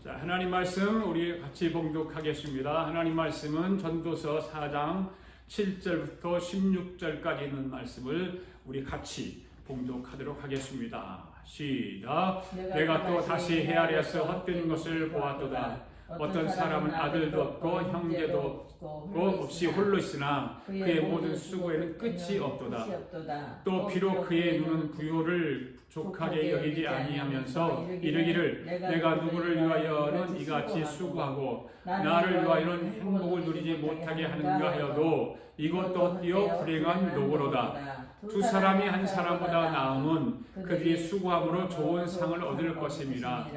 자, 하나님 말씀 우리 같이 봉독하겠습니다. 하나님 말씀은 전도서 4장 7절부터 16절까지 있는 말씀을 우리 같이 봉독하도록 하겠습니다. 시작. 내가 또 다시 헤아려서 헛된 것을 보았도다. 어떤 사람은 아들도 없고 형제도 없이 홀로 있으나 그의 모든 수고에는 끝이 없도다. 또 비록 그의 눈은 부요를 족하게 여기지 아니하면서 이르기를 내가 누구를 위하여는 이같이 수고하고 나를 위하여는 행복을 누리지 못하게 하는가 하여도 이것도 뛰어 불행한 노고로다. 두 사람이 한 사람보다 나음은 그들이 수고함으로 좋은 상을 얻을 것임이라.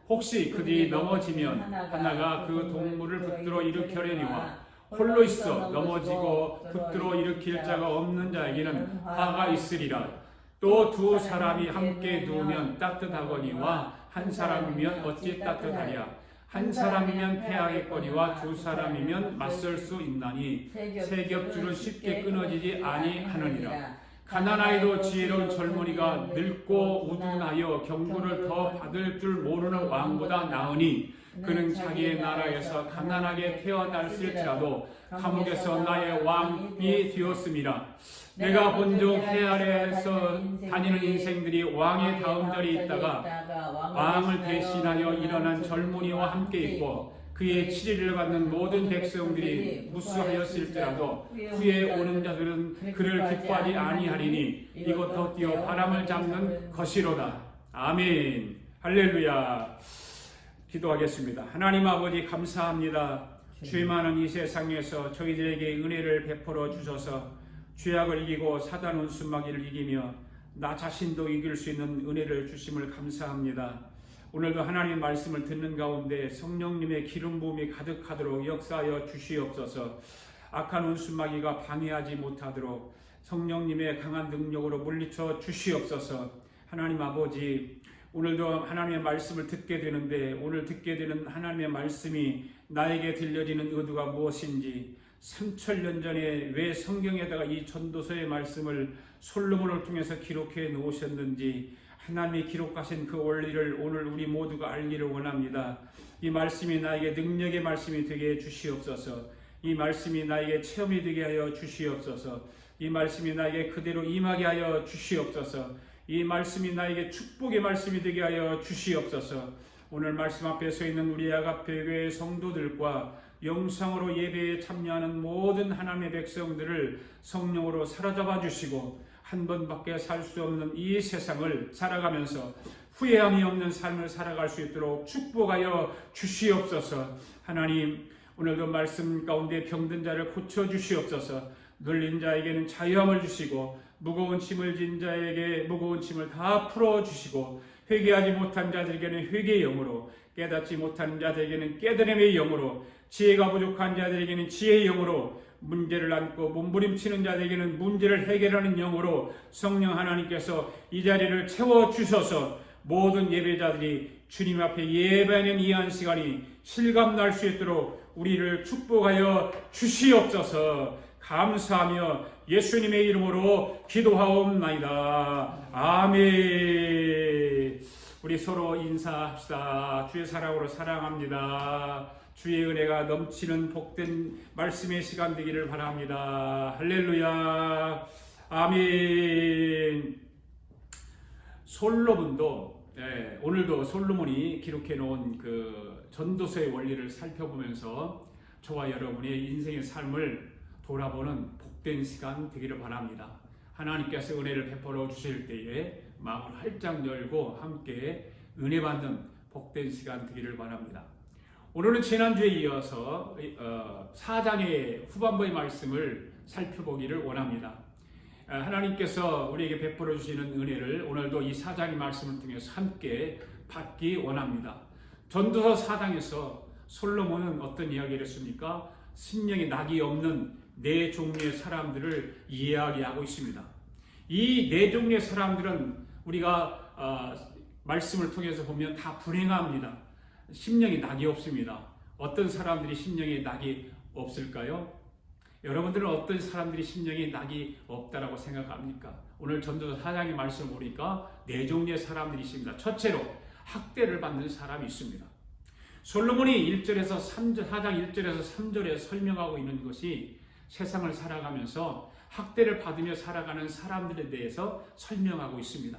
혹시 그들이 넘어지면 하나가 그 동물을 붙들어 일으켜내니와 홀로 있어 넘어지고 붙들어 일으킬 자가 없는 자에게는 화가 있으리라. 또 두 사람이 함께 누우면 따뜻하거니와 한 사람이면 어찌 따뜻하랴. 한 사람이면 패하겠거니와 두 사람이면 맞설 수 있나니 세 겹줄은 쉽게 끊어지지 아니하느니라. 가난하여도 지혜로운 젊은이가 늙고 우둔하여 경고를 더 받을 줄 모르는 왕보다 나으니 그는 자기의 나라에서 가난하게 태어났을지라도 감옥에서 나의 왕이 되었음이라. 내가 본즉 해 아래에서 다니는 인생들이 왕의 다음 자리에 있다가 왕을 대신하여 일어난 젊은이와 함께 있고 그의 치리를 받는 모든 백성들이 무수하였을지라도 후에 오는 자들은 그를 기뻐하지 아니하리니 이것도 뛰어 바람을 잡는 것이로다. 아멘. 할렐루야. 기도하겠습니다. 하나님 아버지 감사합니다. 죄 많은 이 세상에서 저희들에게 은혜를 베풀어 주셔서 죄악을 이기고 사단 원수마귀를 이기며 나 자신도 이길 수 있는 은혜를 주심을 감사합니다. 오늘도 하나님의 말씀을 듣는 가운데 성령님의 기름 부음이 가득하도록 역사하여 주시옵소서. 악한 원수마귀가 방해하지 못하도록 성령님의 강한 능력으로 물리쳐 주시옵소서. 하나님 아버지, 오늘도 하나님의 말씀을 듣게 되는데 오늘 듣게 되는 하나님의 말씀이 나에게 들려지는 의도가 무엇인지 3000년 전에 왜 성경에다가 이 전도서의 말씀을 솔로몬을 통해서 기록해 놓으셨는지 하나님이 기록하신 그 원리를 오늘 우리 모두가 알기를 원합니다. 이 말씀이 나에게 능력의 말씀이 되게 해 주시옵소서. 이 말씀이 나에게 체험이 되게 하여 주시옵소서. 이 말씀이 나에게 그대로 임하게 하여 주시옵소서. 이 말씀이 나에게 축복의 말씀이 되게 하여 주시옵소서. 오늘 말씀 앞에 서 있는 우리 아가페 교회 성도들과 영상으로 예배에 참여하는 모든 하나님의 백성들을 성령으로 사로잡아 주시고 한 번밖에 살 수 없는 이 세상을 살아가면서 후회함이 없는 삶을 살아갈 수 있도록 축복하여 주시옵소서. 하나님, 오늘도 말씀 가운데 병든 자를 고쳐 주시옵소서. 눌린 자에게는 자유함을 주시고 무거운 짐을 진 자에게 무거운 짐을 다 풀어주시고 회개하지 못한 자들에게는 회개의 영으로 깨닫지 못하는 자들에게는 깨달음의 영으로 지혜가 부족한 자들에게는 지혜의 영으로 문제를 안고 몸부림치는 자들에게는 문제를 해결하는 영으로 성령 하나님께서 이 자리를 채워주셔서 모든 예배자들이 주님 앞에 예배하는 이 한 시간이 실감날 수 있도록 우리를 축복하여 주시옵소서. 감사하며 예수님의 이름으로 기도하옵나이다. 아멘. 우리 서로 인사합시다. 주의 사랑으로 사랑합니다. 주의 은혜가 넘치는 복된 말씀의 시간 되기를 바랍니다. 할렐루야. 아멘. 솔로몬도 오늘도 솔로몬이 기록해 놓은 그 전도서의 원리를 살펴보면서 저와 여러분의 인생의 삶을 돌아보는 복된 시간 되기를 바랍니다. 하나님께서 은혜를 베풀어 주실 때에 마음을 활짝 열고 함께 은혜 받는 복된 시간 되기를 바랍니다. 오늘은 지난주에 이어서 4장의 후반부의 말씀을 살펴보기를 원합니다. 하나님께서 우리에게 베풀어 주시는 은혜를 오늘도 이 4장의 말씀을 통해서 함께 받기 원합니다. 전도서 4장에서 솔로몬은 어떤 이야기를 했습니까? 심령에 낙이 없는 네 종류의 사람들을 이야기하고 있습니다. 이 네 종류의 사람들은 우리가 말씀을 통해서 보면 다 불행합니다. 심령에 낙이 없습니다. 어떤 사람들이 심령에 낙이 없을까요? 여러분들은 어떤 사람들이 심령에 낙이 없다라고 생각합니까? 오늘 전도서 4장의 말씀을 보니까 네 종류의 사람들이 있습니다. 첫째로 학대를 받는 사람이 있습니다. 솔로몬이 1절에서 3절, 4장 1절에서 3절에 설명하고 있는 것이 세상을 살아가면서 학대를 받으며 살아가는 사람들에 대해서 설명하고 있습니다.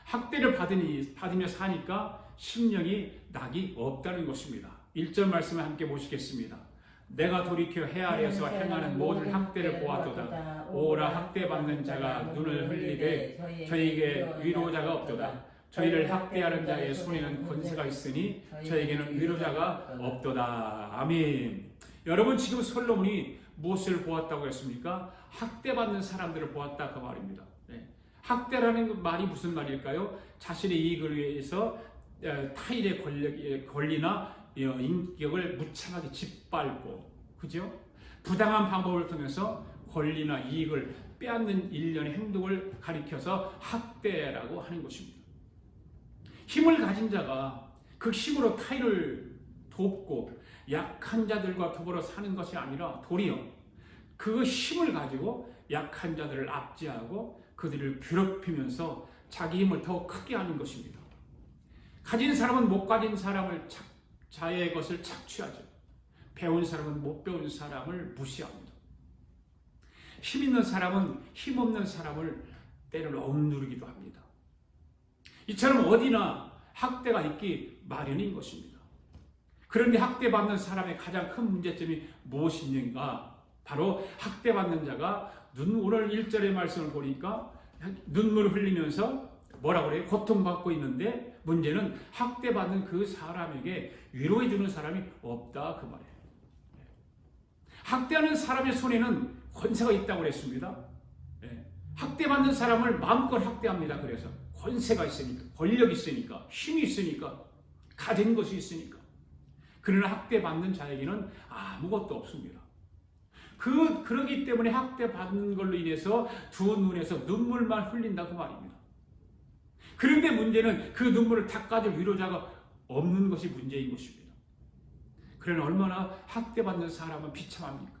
학대를 받으며 사니까 심령이 낙이 없다는 것입니다. 1절 말씀을 함께 보시겠습니다. 내가 돌이켜 해 아래에서 행하는 모든 학대를 보았도다. 오라 학대받는 자가 눈을 흘리되 저에게 위로자가 없도다. 저희를 학대하는 자의 손에는 권세가 있으니 저에게는 위로자가 없도다. 아멘. 여러분, 지금 솔로몬이 무엇을 보았다고 했습니까? 학대받는 사람들을 보았다 그 말입니다. 네. 학대라는 말이 무슨 말일까요? 자신의 이익을 위해서 타인의 권리나 인격을 무참하게 짓밟고, 그죠? 부당한 방법을 통해서 권리나 이익을 빼앗는 일련의 행동을 가리켜서 학대라고 하는 것입니다. 힘을 가진 자가 그 힘으로 타인을 돕고 약한 자들과 더불어 사는 것이 아니라 도리어 그 힘을 가지고 약한 자들을 압제하고 그들을 괴롭히면서 자기 힘을 더 크게 하는 것입니다. 가진 사람은 못 가진 사람을 자의 것을 착취하죠. 배운 사람은 못 배운 사람을 무시합니다. 힘 있는 사람은 힘 없는 사람을 때로 억누르기도 합니다. 이처럼 어디나 학대가 있기 마련인 것입니다. 그런데 학대받는 사람의 가장 큰 문제점이 무엇인가? 바로 학대받는 자가 오늘 1절의 말씀을 보니까 눈물을 흘리면서 뭐라고 그래요? 고통받고 있는데 문제는 학대받는 그 사람에게 위로해주는 사람이 없다 그 말이에요. 학대하는 사람의 손에는 권세가 있다고 그랬습니다. 학대받는 사람을 마음껏 학대합니다. 그래서 권세가 있으니까, 권력이 있으니까, 힘이 있으니까, 가진 것이 있으니까. 그러나 학대받는 자에게는 아무것도 없습니다. 그러기 때문에 학대받는 걸로 인해서 두 눈에서 눈물만 흘린다고 말입니다. 그런데 문제는 그 눈물을 닦아줄 위로자가 없는 것이 문제인 것입니다. 그러나 얼마나 학대받는 사람은 비참합니까?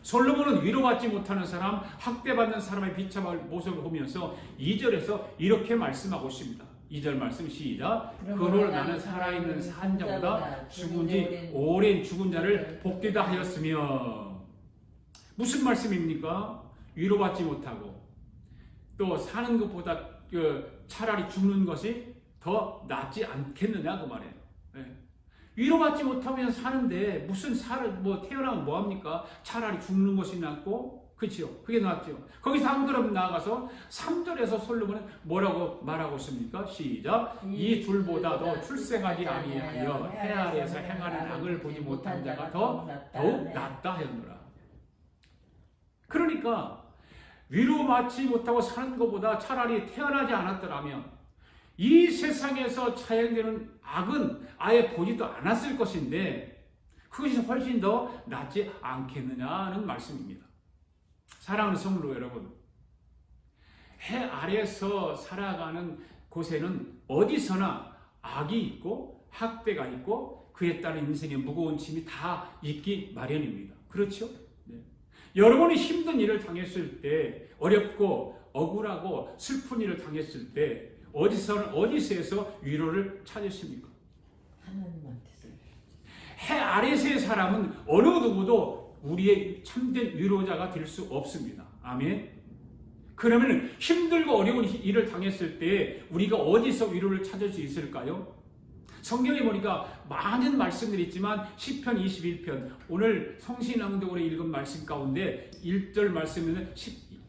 솔로몬은 위로받지 못하는 사람, 학대받는 사람의 비참한 모습을 보면서 2절에서 이렇게 말씀하고 있습니다. 2절 말씀 시작. 그러므로 나는 살아있는 산 자보다 죽은 지 오랜 죽은 자를 복되다 하였으며. 무슨 말씀입니까? 위로받지 못하고 또 사는 것보다 차라리 죽는 것이 더 낫지 않겠느냐 그 말이에요. 위로받지 못하면 사는데 무슨 태어나면 뭐합니까? 차라리 죽는 것이 낫고, 그렇죠? 그게 낫죠. 거기서 한 걸음 나아가서 3절에서 솔로몬은 뭐라고 말하고 있습니까? 시작. 이 둘보다도 출생하지 아니하여 해 아래에서 행하는 악을 보지 못한 자가 더욱 낫다 하였노라. 그러니까 위로받지 못하고 사는 것보다 차라리 태어나지 않았더라면 이 세상에서 차용되는 악은 아예 보지도 않았을 것인데 그것이 훨씬 더 낫지 않겠느냐는 말씀입니다. 사랑하는 성도 여러분, 해 아래에서 살아가는 곳에는 어디서나 악이 있고 학대가 있고 그에 따른 인생의 무거운 짐이 다 있기 마련입니다. 그렇죠? 네. 여러분이 힘든 일을 당했을 때, 어렵고 억울하고 슬픈 일을 당했을 때 어디서에서 위로를 찾으십니까? 하나님한테서. 해 아래서의 사람은 어느 누구도 우리의 참된 위로자가 될 수 없습니다. 아멘. 그러면 힘들고 어려운 일을 당했을 때 우리가 어디서 위로를 찾을 수 있을까요? 성경에 보니까 많은 말씀들이 있지만 시편 21편, 오늘 성신낭독으로 읽은 말씀 가운데 1절 말씀에는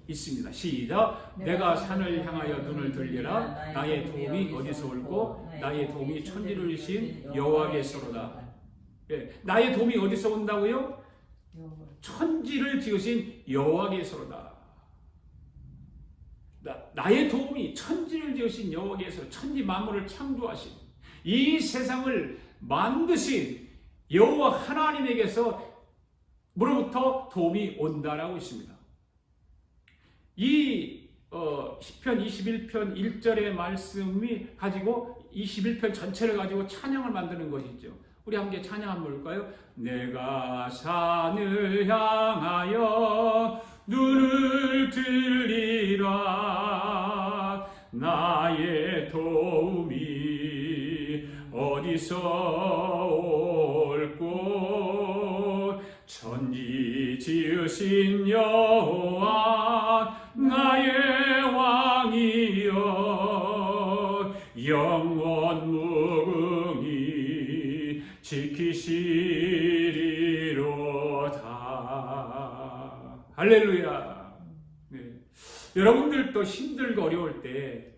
있습니다. 시작. 내가 산을 향하여 눈을 들리라. 나의 도움이 어디서 올고 나의 도움이 천지를 지으신 여호와께서로다. 나의 도움이 어디서 온다고요? 천지를 지으신 여호와께서로다. 나의 도움이 천지를 지으신 여호와께서, 천지 만물을 창조하신 이 세상을 만드신 여호와 하나님에게서 로부터 도움이 온다라고 있습니다. 이 시편 21편 1절의 말씀이 가지고 21편 전체를 가지고 찬양을 만드는 것이죠. 우리 함께 찬양 한번 볼까요? 내가 산을 향하여 눈을 들리라. 나의 도움이 어디 어디서 올꼬 천지 지으신 여호와 나의 왕이여 영원 무궁히 지키시리로다. 할렐루야. 네. 여러분들도 힘들고 어려울 때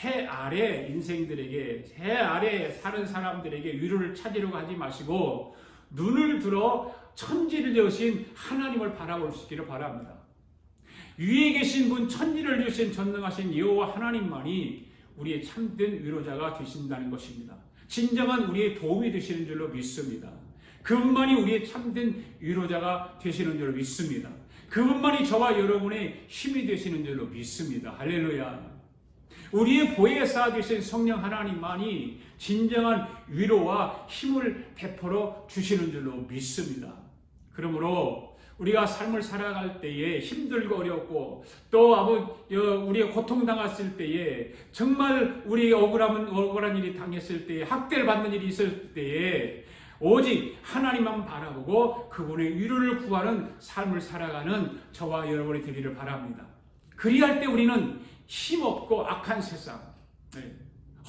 해 아래 인생들에게, 해 아래 사는 사람들에게 위로를 찾으려고 하지 마시고 눈을 들어 천지를 지으신 하나님을 바라볼 수 있기를 바랍니다. 위에 계신 분, 천지를 지으신 전능하신 여호와 하나님만이 우리의 참된 위로자가 되신다는 것입니다. 진정한 우리의 도움이 되시는 줄로 믿습니다. 그분만이 우리의 참된 위로자가 되시는 줄로 믿습니다. 그분만이 저와 여러분의 힘이 되시는 줄로 믿습니다. 할렐루야. 우리의 보혜에 쌓아주신 성령 하나님만이 진정한 위로와 힘을 베풀어 주시는 줄로 믿습니다. 그러므로 우리가 삶을 살아갈 때에 힘들고 어렵고 또 우리가 고통당했을 때에 정말 우리에게 억울한 일이 당했을 때에 학대를 받는 일이 있을 때에 오직 하나님만 바라보고 그분의 위로를 구하는 삶을 살아가는 저와 여러분이 되기를 바랍니다. 그리할 때 우리는 힘없고 악한 세상,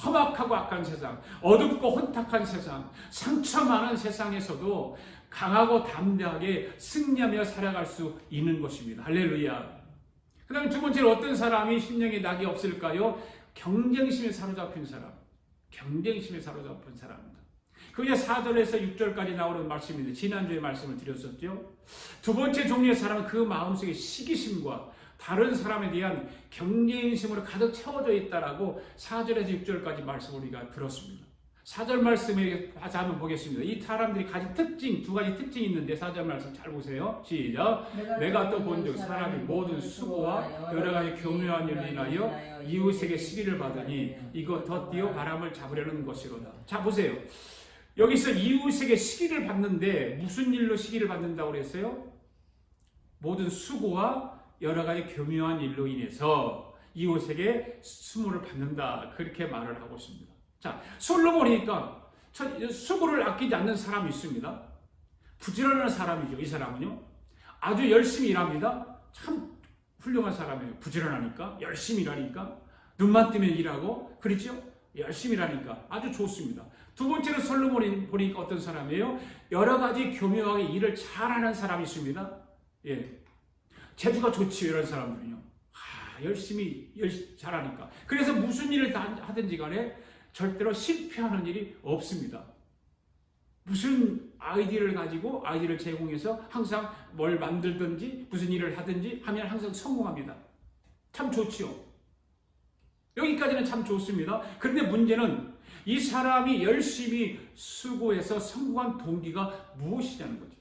험악하고 악한 세상, 어둡고 혼탁한 세상, 상처 많은 세상에서도 강하고 담대하게 승리하며 살아갈 수 있는 것입니다. 할렐루야. 그 다음에 두 번째로 어떤 사람이 심령에 낙이 없을까요? 경쟁심에 사로잡힌 사람. 경쟁심에 사로잡힌 사람입니다. 그게 4절에서 6절까지 나오는 말씀인데 지난주에 말씀을 드렸었죠. 두 번째 종류의 사람은 그 마음속에 시기심과 다른 사람에 대한 경쟁심으로 가득 채워져 있다라고 4절에서 6절까지 말씀을 우리가 들었습니다. 4절 말씀에 다시 한번 보겠습니다. 이 사람들이 가진 특징, 두 가지 특징이 있는데 4절 말씀 잘 보세요. 시작. 내가 또 본즉 사람이 모든 수고와 여러 가지 교묘한 일로 인하여 이웃에게 시기를 받으니 이거 덧띄어 바람을 잡으려는 것이로다. 자 보세요. 여기서 이웃에게 시기를 받는데 무슨 일로 시기를 받는다고 그랬어요? 모든 수고와 여러 가지 교묘한 일로 인해서 이웃에게 수모를 받는다. 그렇게 말을 하고 있습니다. 자, 솔로몬이니까 수고를 아끼지 않는 사람이 있습니다. 부지런한 사람이죠. 이 사람은요. 아주 열심히 일합니다. 참 훌륭한 사람이에요. 부지런하니까, 열심히 일하니까, 눈만 뜨면 일하고, 그렇죠? 열심히 일하니까 아주 좋습니다. 두 번째로 솔로몬이 보니까 어떤 사람이에요? 여러 가지 교묘하게 일을 잘하는 사람이 있습니다. 예. 재주가 좋지요, 이런 사람들은요. 열심히 잘하니까. 그래서 무슨 일을 하든지 간에 절대로 실패하는 일이 없습니다. 무슨 아이디어를 가지고 아이디어를 제공해서 항상 뭘 만들든지 무슨 일을 하든지 하면 항상 성공합니다. 참 좋지요. 여기까지는 참 좋습니다. 그런데 문제는 이 사람이 열심히 수고해서 성공한 동기가 무엇이냐는 거죠.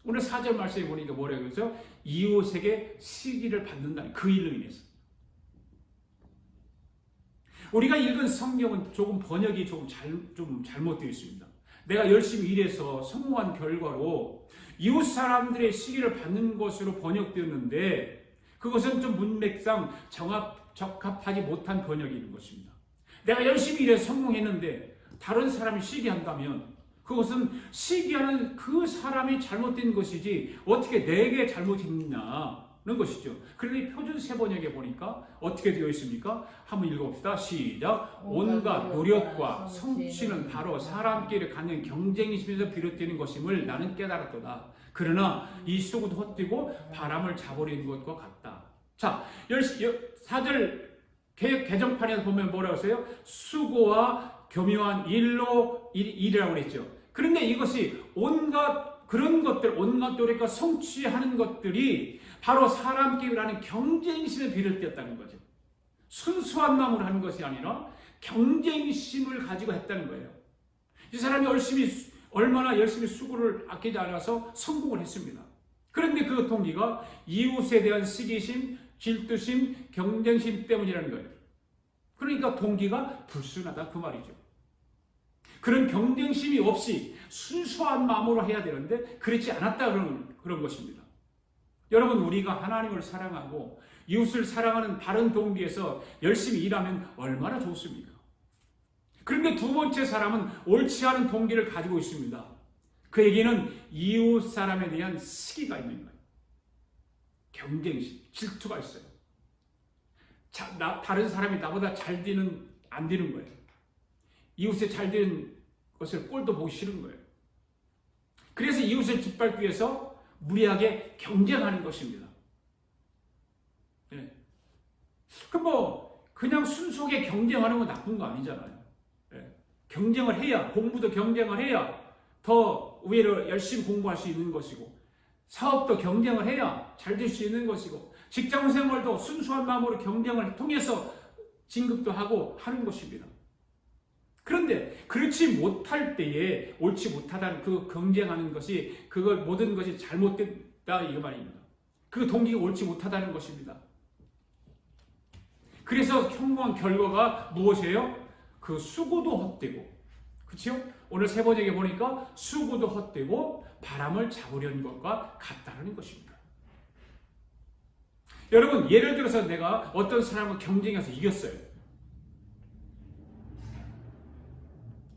오늘 4절 말씀에 보니까 뭐라고 그러죠? 이웃에게 시기를 받는다는 그 일로 인해서. 우리가 읽은 성경은 조금 번역이 좀 잘못되어 있습니다. 내가 열심히 일해서 성공한 결과로 이웃 사람들의 시기를 받는 것으로 번역되었는데 그것은 좀 문맥상 적합하지 못한 번역이 있는 것입니다. 내가 열심히 일해서 성공했는데 다른 사람이 시기한다면 그것은 시기하는 그 사람이 잘못된 것이지 어떻게 내게 잘못했느냐는 것이죠. 그런데 표준 세번역에 보니까 어떻게 되어 있습니까? 한번 읽어봅시다. 시작. 온갖 노력과 성취는 바로 사람끼리 갖는 경쟁심에서 비롯되는 것임을 나는 깨달았도다. 그러나 이 수고도 헛되고 바람을 잡으려는 것과 같다. 자, 4절 개정판에서 보면 뭐라고 했어요? 수고와 교묘한 일이라고 그랬죠. 그런데 이것이 온갖 그런 것들, 온갖 노력과 성취하는 것들이 바로 사람끼리 하는 경쟁심에 비롯되었다는 거죠. 순수한 마음으로 하는 것이 아니라 경쟁심을 가지고 했다는 거예요. 이 사람이 얼마나 열심히 수고를 아끼지 않아서 성공을 했습니다. 그런데 그 동기가 이웃에 대한 시기심, 질투심, 경쟁심 때문이라는 거예요. 그러니까 동기가 불순하다 그 말이죠. 그런 경쟁심이 없이 순수한 마음으로 해야 되는데 그렇지 않았다 그런 것입니다. 여러분, 우리가 하나님을 사랑하고 이웃을 사랑하는 바른 동기에서 열심히 일하면 얼마나 좋습니까? 그런데 두 번째 사람은 옳지 않은 동기를 가지고 있습니다. 그에게는 이웃 사람에 대한 시기가 있는 거예요. 경쟁심, 질투가 있어요. 다른 사람이 나보다 잘 되는, 안 되는 거예요. 이웃에 잘 되는 것을 꼴도 보기 싫은 거예요. 그래서 이웃을 짓밟기 위해서 무리하게 경쟁하는 것입니다. 네. 그냥 순수하게 경쟁하는 건 나쁜 거 아니잖아요. 네. 경쟁을 해야, 공부도 경쟁을 해야 더 오히려 열심히 공부할 수 있는 것이고, 사업도 경쟁을 해야 잘 될 수 있는 것이고, 직장 생활도 순수한 마음으로 경쟁을 통해서 진급도 하고 하는 것입니다. 그런데 그렇지 못할 때에 옳지 못하다는 그 경쟁하는 것이, 그걸 모든 것이 잘못됐다 이 말입니다. 그 동기가 옳지 못하다는 것입니다. 그래서 현무한 결과가 무엇이에요? 그 수고도 헛되고, 그렇죠? 오늘 세 번째 보니까 수고도 헛되고 바람을 잡으려는 것과 같다는 것입니다. 여러분, 예를 들어서 내가 어떤 사람을 경쟁해서 이겼어요.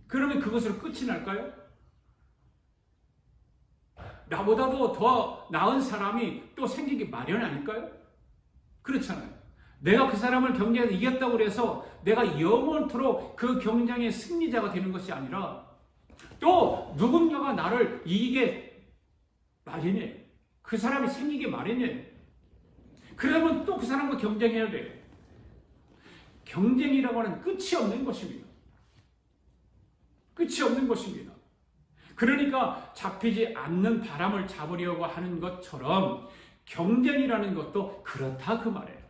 그러면 그것으로 끝이 날까요? 나보다도 더 나은 사람이 또 생기기 마련 아닐까요? 그렇잖아요. 내가 그 사람을 경쟁해서 이겼다고 해서 내가 영원토록 그 경쟁의 승리자가 되는 것이 아니라 또 누군가가 나를 이기게 마련이에요. 그 사람이 생기게 마련이에요. 그러면 또 그 사람과 경쟁해야 돼요. 경쟁이라고 하는 끝이 없는 것입니다. 끝이 없는 것입니다. 그러니까 잡히지 않는 바람을 잡으려고 하는 것처럼 경쟁이라는 것도 그렇다 그 말이에요.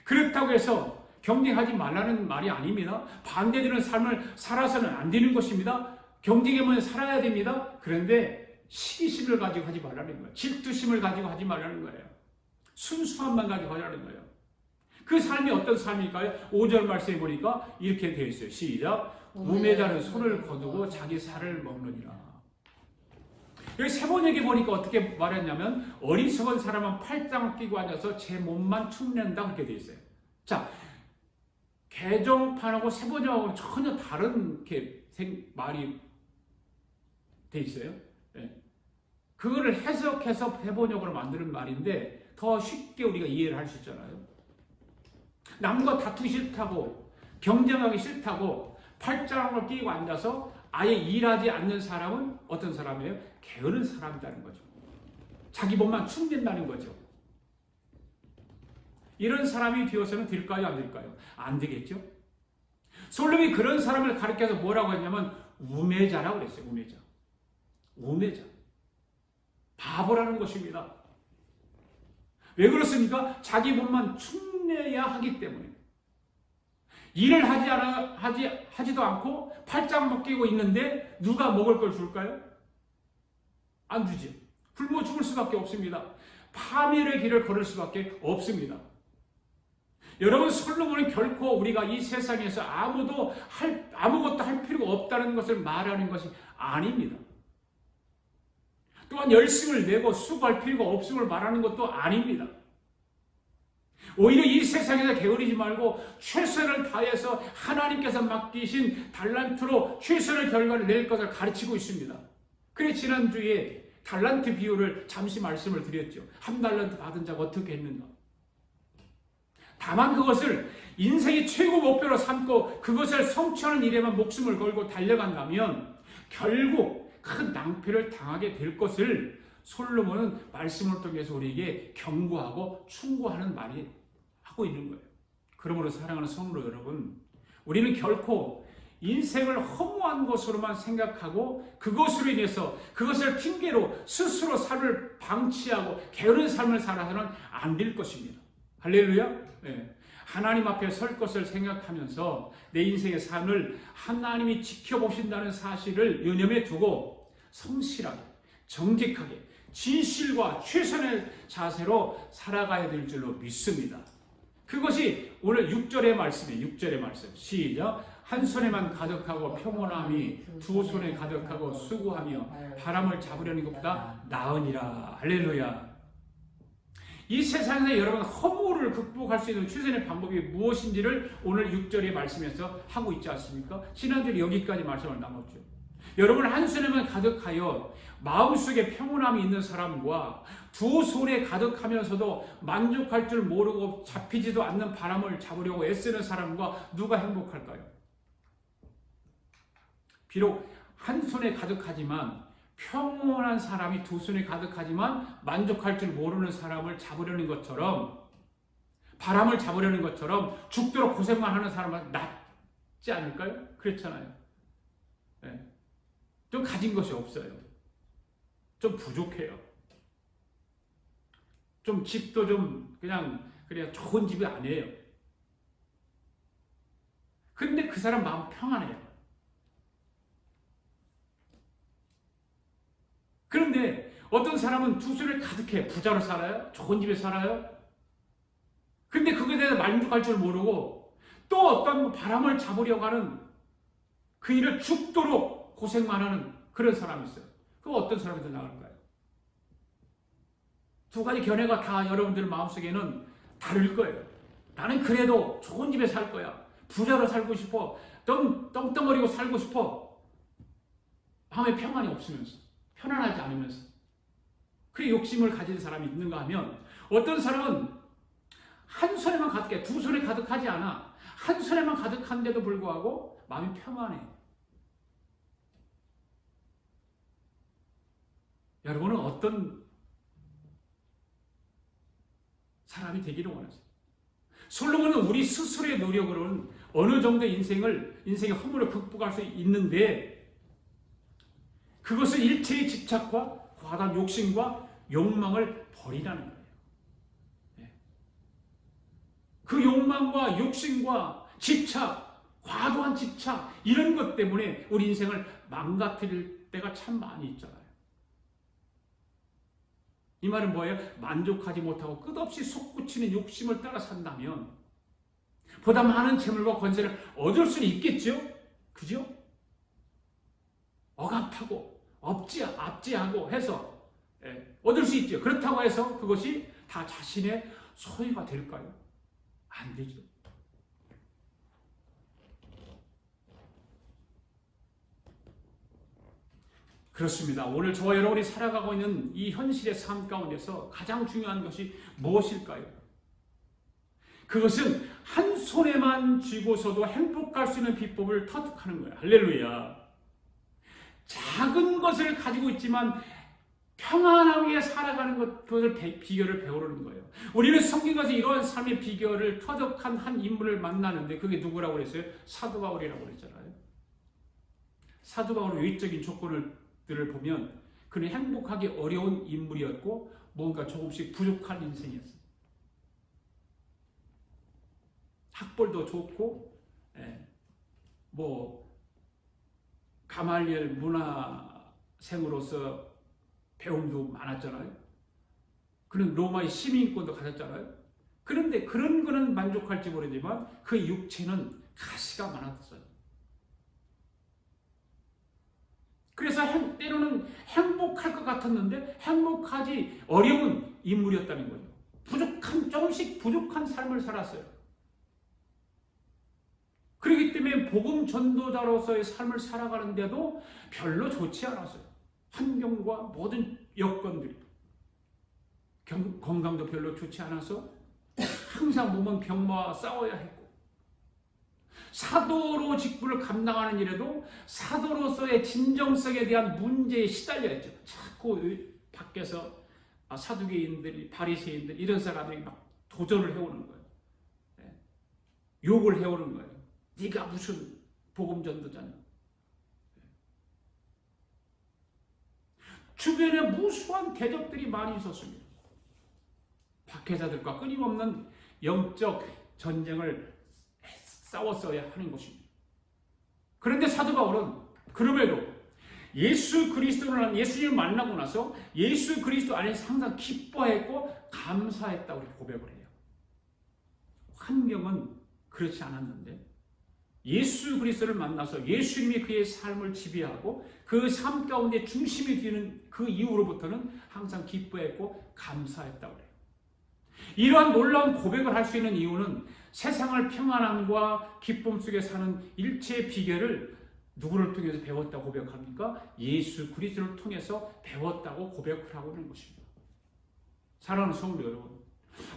그렇다고 해서 경쟁하지 말라는 말이 아닙니다. 반대되는 삶을 살아서는 안 되는 것입니다. 경쟁하면 살아야 됩니다. 그런데 시기심을 가지고 하지 말라는 거예요. 질투심을 가지고 하지 말라는 거예요. 순수함만 가지고 하라는 거예요. 그 삶이 어떤 삶일까요? 5절 말씀에 보니까 이렇게 되어 있어요. 시작. 우매자는 손을 거두고 자기 살을 먹느니라. 여기 세 번역에 보니까 어떻게 말했냐면 어리석은 사람은 팔짱을 끼고 앉아서 제 몸만 축낸다 그렇게 되어 있어요. 자, 개정판하고 세 번역하고는 전혀 다른 이렇게 말이 되어 있어요. 네. 그거를 해석해서 세 번역으로 만드는 말인데 더 쉽게 우리가 이해를 할 수 있잖아요. 남과 다투기 싫다고 경쟁하기 싫다고 팔짱을 끼고 앉아서 아예 일하지 않는 사람은 어떤 사람이에요? 게으른 사람이라는 거죠. 자기 몸만 축낸다는 거죠. 이런 사람이 되어서는 될까요? 안 될까요? 안 되겠죠? 솔로몬이 그런 사람을 가리켜서 뭐라고 했냐면 우매자라고 그랬어요. 우매자. 우매자. 바보라는 것입니다. 왜 그렇습니까? 자기 몸만 축내야 하기 때문에. 일을 하지도 않고 팔짱 벗기고 있는데 누가 먹을 걸 줄까요? 안 주지. 굶어 죽을 수밖에 없습니다. 파멸의 길을 걸을 수밖에 없습니다. 여러분, 솔로몬은 결코 우리가 이 세상에서 아무것도 할 필요가 없다는 것을 말하는 것이 아닙니다. 또한 열심을 내고 수고할 필요가 없음을 말하는 것도 아닙니다. 오히려 이 세상에서 게으르지 말고 최선을 다해서 하나님께서 맡기신 달란트로 최선의 결과를 낼 것을 가르치고 있습니다. 그래 지난주에 달란트 비유를 잠시 말씀을 드렸죠. 한 달란트 받은 자가 어떻게 했는가. 다만 그것을 인생의 최고 목표로 삼고 그것을 성취하는 일에만 목숨을 걸고 달려간다면 결국 큰 낭패를 당하게 될 것을 솔로몬은 말씀을 통해서 우리에게 경고하고 충고하는 말이 하고 있는 거예요. 그러므로 사랑하는 성도 여러분, 우리는 결코 인생을 허무한 것으로만 생각하고 그것으로 인해서 그것을 핑계로 스스로 삶을 방치하고 게으른 삶을 살아서는 안 될 것입니다. 할렐루야. 네. 하나님 앞에 설 것을 생각하면서 내 인생의 삶을 하나님이 지켜보신다는 사실을 유념해 두고 성실하게, 정직하게, 진실과 최선의 자세로 살아가야 될 줄로 믿습니다. 그것이 오늘 6절의 말씀이에요. 6절의 말씀. 시작. 한 손에만 가득하고 평온함이 두 손에 가득하고 수고하며 바람을 잡으려는 것보다 나으니라. 할렐루야. 이 세상에서 여러분 허물을 극복할 수 있는 최선의 방법이 무엇인지를 오늘 6절의 말씀에서 하고 있지 않습니까? 지난주에 여기까지 말씀을 나눴죠. 여러분 한 손에만 가득하여 마음속에 평온함이 있는 사람과 두 손에 가득하면서도 만족할 줄 모르고 잡히지도 않는 바람을 잡으려고 애쓰는 사람과 누가 행복할까요? 비록 한 손에 가득하지만 평온한 사람이 두 손에 가득하지만 만족할 줄 모르는 사람을 잡으려는 것처럼 바람을 잡으려는 것처럼 죽도록 고생만 하는 사람은 낫지 않을까요? 그렇잖아요. 네. 좀 가진 것이 없어요. 좀 부족해요. 좀 집도 좀 그냥 좋은 집이 아니에요. 근데 그 사람 마음 평안해요. 그런데 어떤 사람은 두 손에 가득해. 부자로 살아요? 좋은 집에 살아요? 근데 그거에 대해서 만족할 줄 모르고 또 어떤 바람을 잡으려고 하는 그 일을 죽도록 고생만 하는 그런 사람이 있어요. 그거 어떤 사람이 더 나을까요? 두 가지 견해가 다 여러분들 마음속에는 다를 거예요. 나는 그래도 좋은 집에 살 거야. 부자로 살고 싶어. 떵떵거리고 살고 싶어. 마음에 평안이 없으면서. 편안하지 않으면서. 그 욕심을 가진 사람이 있는가 하면 어떤 사람은 한 손에만 가득해. 두 손에 가득하지 않아. 한 손에만 가득한데도 불구하고 마음이 평안해. 여러분은 어떤 사람이 되기를 원하세요? 솔로몬은 우리 스스로의 노력으로는 어느 정도 인생의 허물을 극복할 수 있는데 그것은 일체의 집착과 과다한 욕심과 욕망을 버리라는 거예요. 그 욕망과 욕심과 집착, 과도한 집착 이런 것 때문에 우리 인생을 망가뜨릴 때가 참 많이 있잖아요. 이 말은 뭐예요? 만족하지 못하고 끝없이 솟구치는 욕심을 따라 산다면 보다 많은 재물과 권세를 얻을 수는 있겠죠? 그죠? 억압하고 압제하고 해서 얻을 수 있죠. 그렇다고 해서 그것이 다 자신의 소유가 될까요? 안 되죠. 그렇습니다. 오늘 저와 여러분이 살아가고 있는 이 현실의 삶 가운데서 가장 중요한 것이 무엇일까요? 그것은 한 손에만 쥐고서도 행복할 수 있는 비법을 터득하는 거예요. 할렐루야. 작은 것을 가지고 있지만 평안하게 살아가는 그것을 비결을 배우려는 거예요. 우리는 성경에서 이러한 삶의 비결을 터득한 한 인물을 만나는데 그게 누구라고 그랬어요? 사도 바울이라고 그랬잖아요. 사도 바울의 외적인 조건들을 보면 그는 행복하기 어려운 인물이었고 뭔가 조금씩 부족한 인생이었어요. 학벌도 좋고 가말리엘 문화생으로서 배움도 많았잖아요. 그는 로마의 시민권도 가졌잖아요. 그런데 그런 거는 만족할지 모르지만 그 육체는 가시가 많았어요. 그래서 때로는 행복할 것 같았는데 행복하지 어려운 인물이었다는 거죠. 조금씩 부족한 삶을 살았어요. 그렇기 때문에 복음 전도자로서의 삶을 살아가는데도 별로 좋지 않았어요. 환경과 모든 여건들이. 건강도 별로 좋지 않아서 항상 몸은 병마와 싸워야 했고 사도로 직분을 감당하는 일에도 사도로서의 진정성에 대한 문제에 시달려 했죠. 자꾸 밖에서 사두개인들이 바리새인들 이런 사람들이 막 도전을 해오는 거예요. 욕을 해오는 거예요. 네가 무슨 복음 전도자냐. 주변에 무수한 대적들이 많이 있었습니다. 박해자들과 끊임없는 영적 전쟁을 싸웠어야 하는 것입니다. 그런데 사도 바울은 그럼에도 예수 그리스도를 예수님을 만나고 나서 예수 그리스도 안에서 항상 기뻐했고 감사했다고 고백을 해요. 환경은 그렇지 않았는데 예수 그리스도를 만나서 예수님이 그의 삶을 지배하고 그 삶 가운데 중심이 되는 그 이후로부터는 항상 기뻐했고 감사했다고 해요. 이러한 놀라운 고백을 할 수 있는 이유는 세상을 평안함과 기쁨 속에 사는 일체의 비결을 누구를 통해서 배웠다고 고백합니까? 예수 그리스도를 통해서 배웠다고 고백을 하고 있는 것입니다. 사랑하는 성도 여러분,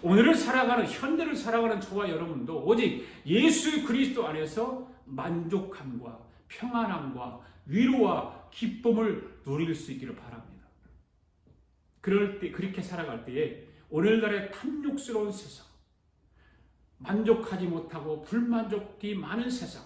오늘을 살아가는, 현대를 살아가는 저와 여러분도 오직 예수 그리스도 안에서 만족함과 평안함과 위로와 기쁨을 누릴 수 있기를 바랍니다. 그럴 때, 그렇게 살아갈 때에 오늘날의 탐욕스러운 세상, 만족하지 못하고 불만족이 많은 세상,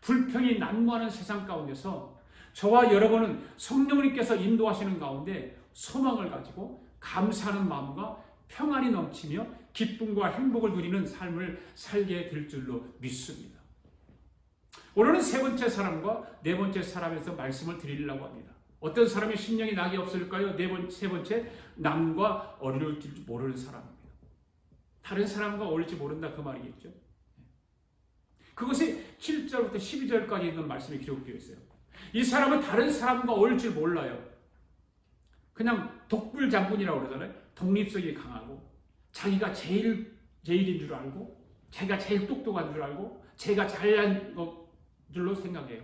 불평이 난무하는 세상 가운데서 저와 여러분은 성령님께서 인도하시는 가운데 소망을 가지고 감사하는 마음과 평안이 넘치며 기쁨과 행복을 누리는 삶을 살게 될 줄로 믿습니다. 오늘은 세 번째 사람과 네 번째 사람에서 말씀을 드리려고 합니다. 어떤 사람의 심령이 낙이 없을까요? 세 번째, 남과 어울릴지 모르는 사람입니다. 다른 사람과 어울릴지 모른다 그 말이겠죠. 그것이 7절부터 12절까지 있는 말씀이 기록되어 있어요. 이 사람은 다른 사람과 어울릴 줄 몰라요. 그냥 독불장군이라고 그러잖아요. 독립성이 강하고 자기가 제일인 줄 알고 자기가 제일 똑똑한 줄 알고 자기가 잘난 줄로 생각해요.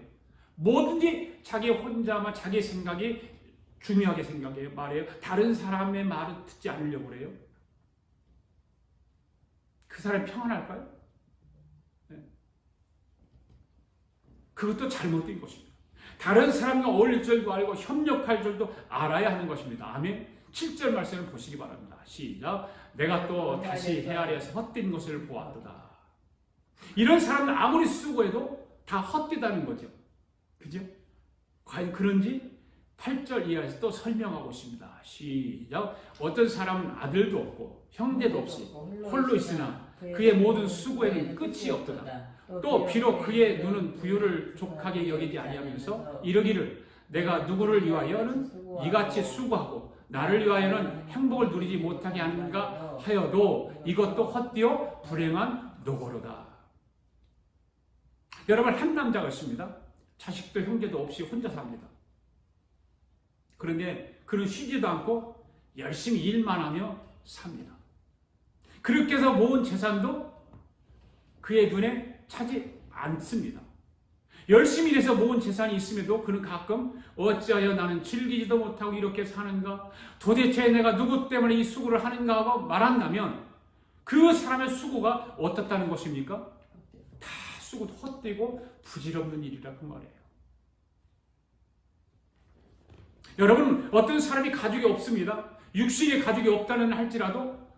뭐든지 자기 혼자만 자기 생각이 중요하게 생각해요. 말해요. 다른 사람의 말을 듣지 않으려고 그래요. 그 사람이 평안할까요? 네. 그것도 잘못된 것입니다. 다른 사람과 어울릴 줄도 알고 협력할 줄도 알아야 하는 것입니다. 아멘. 7절 말씀을 보시기 바랍니다. 시작. 내가 또 다시 헤아려서 헛된 것을 보았도다. 이런 사람은 아무리 수고해도 다 헛되다는 거죠. 그죠? 과연 그런지 8절 이하에서 또 설명하고 있습니다. 시작. 어떤 사람은 아들도 없고 형제도 없이 홀로 있으나 그의 모든 수고에는 끝이 없도다. 또 비록 그의 눈은 부유를 족하게 여기지 아니하면서 이러기를 내가 누구를 위하여는 이같이 수고하고 나를 위하여는 행복을 누리지 못하게 하는가 하여도 이것도 헛되어 불행한 노고로다. 여러분, 한 남자가 있습니다. 자식도 형제도 없이 혼자 삽니다. 그런데 그는 쉬지도 않고 열심히 일만 하며 삽니다. 그렇게 해서 모은 재산도 그의 눈에 차지 않습니다. 열심히 일해서 모은 재산이 있음에도 그는 가끔 어찌하여 나는 즐기지도 못하고 이렇게 사는가? 도대체 내가 누구 때문에 이 수고를 하는가 하고 말한다면 그 사람의 수고가 어떻다는 것입니까? 다 수고 헛되고 부질없는 일이라 그 말이에요. 여러분, 어떤 사람이 가족이 없습니다. 육신의 가족이 없다는 할지라도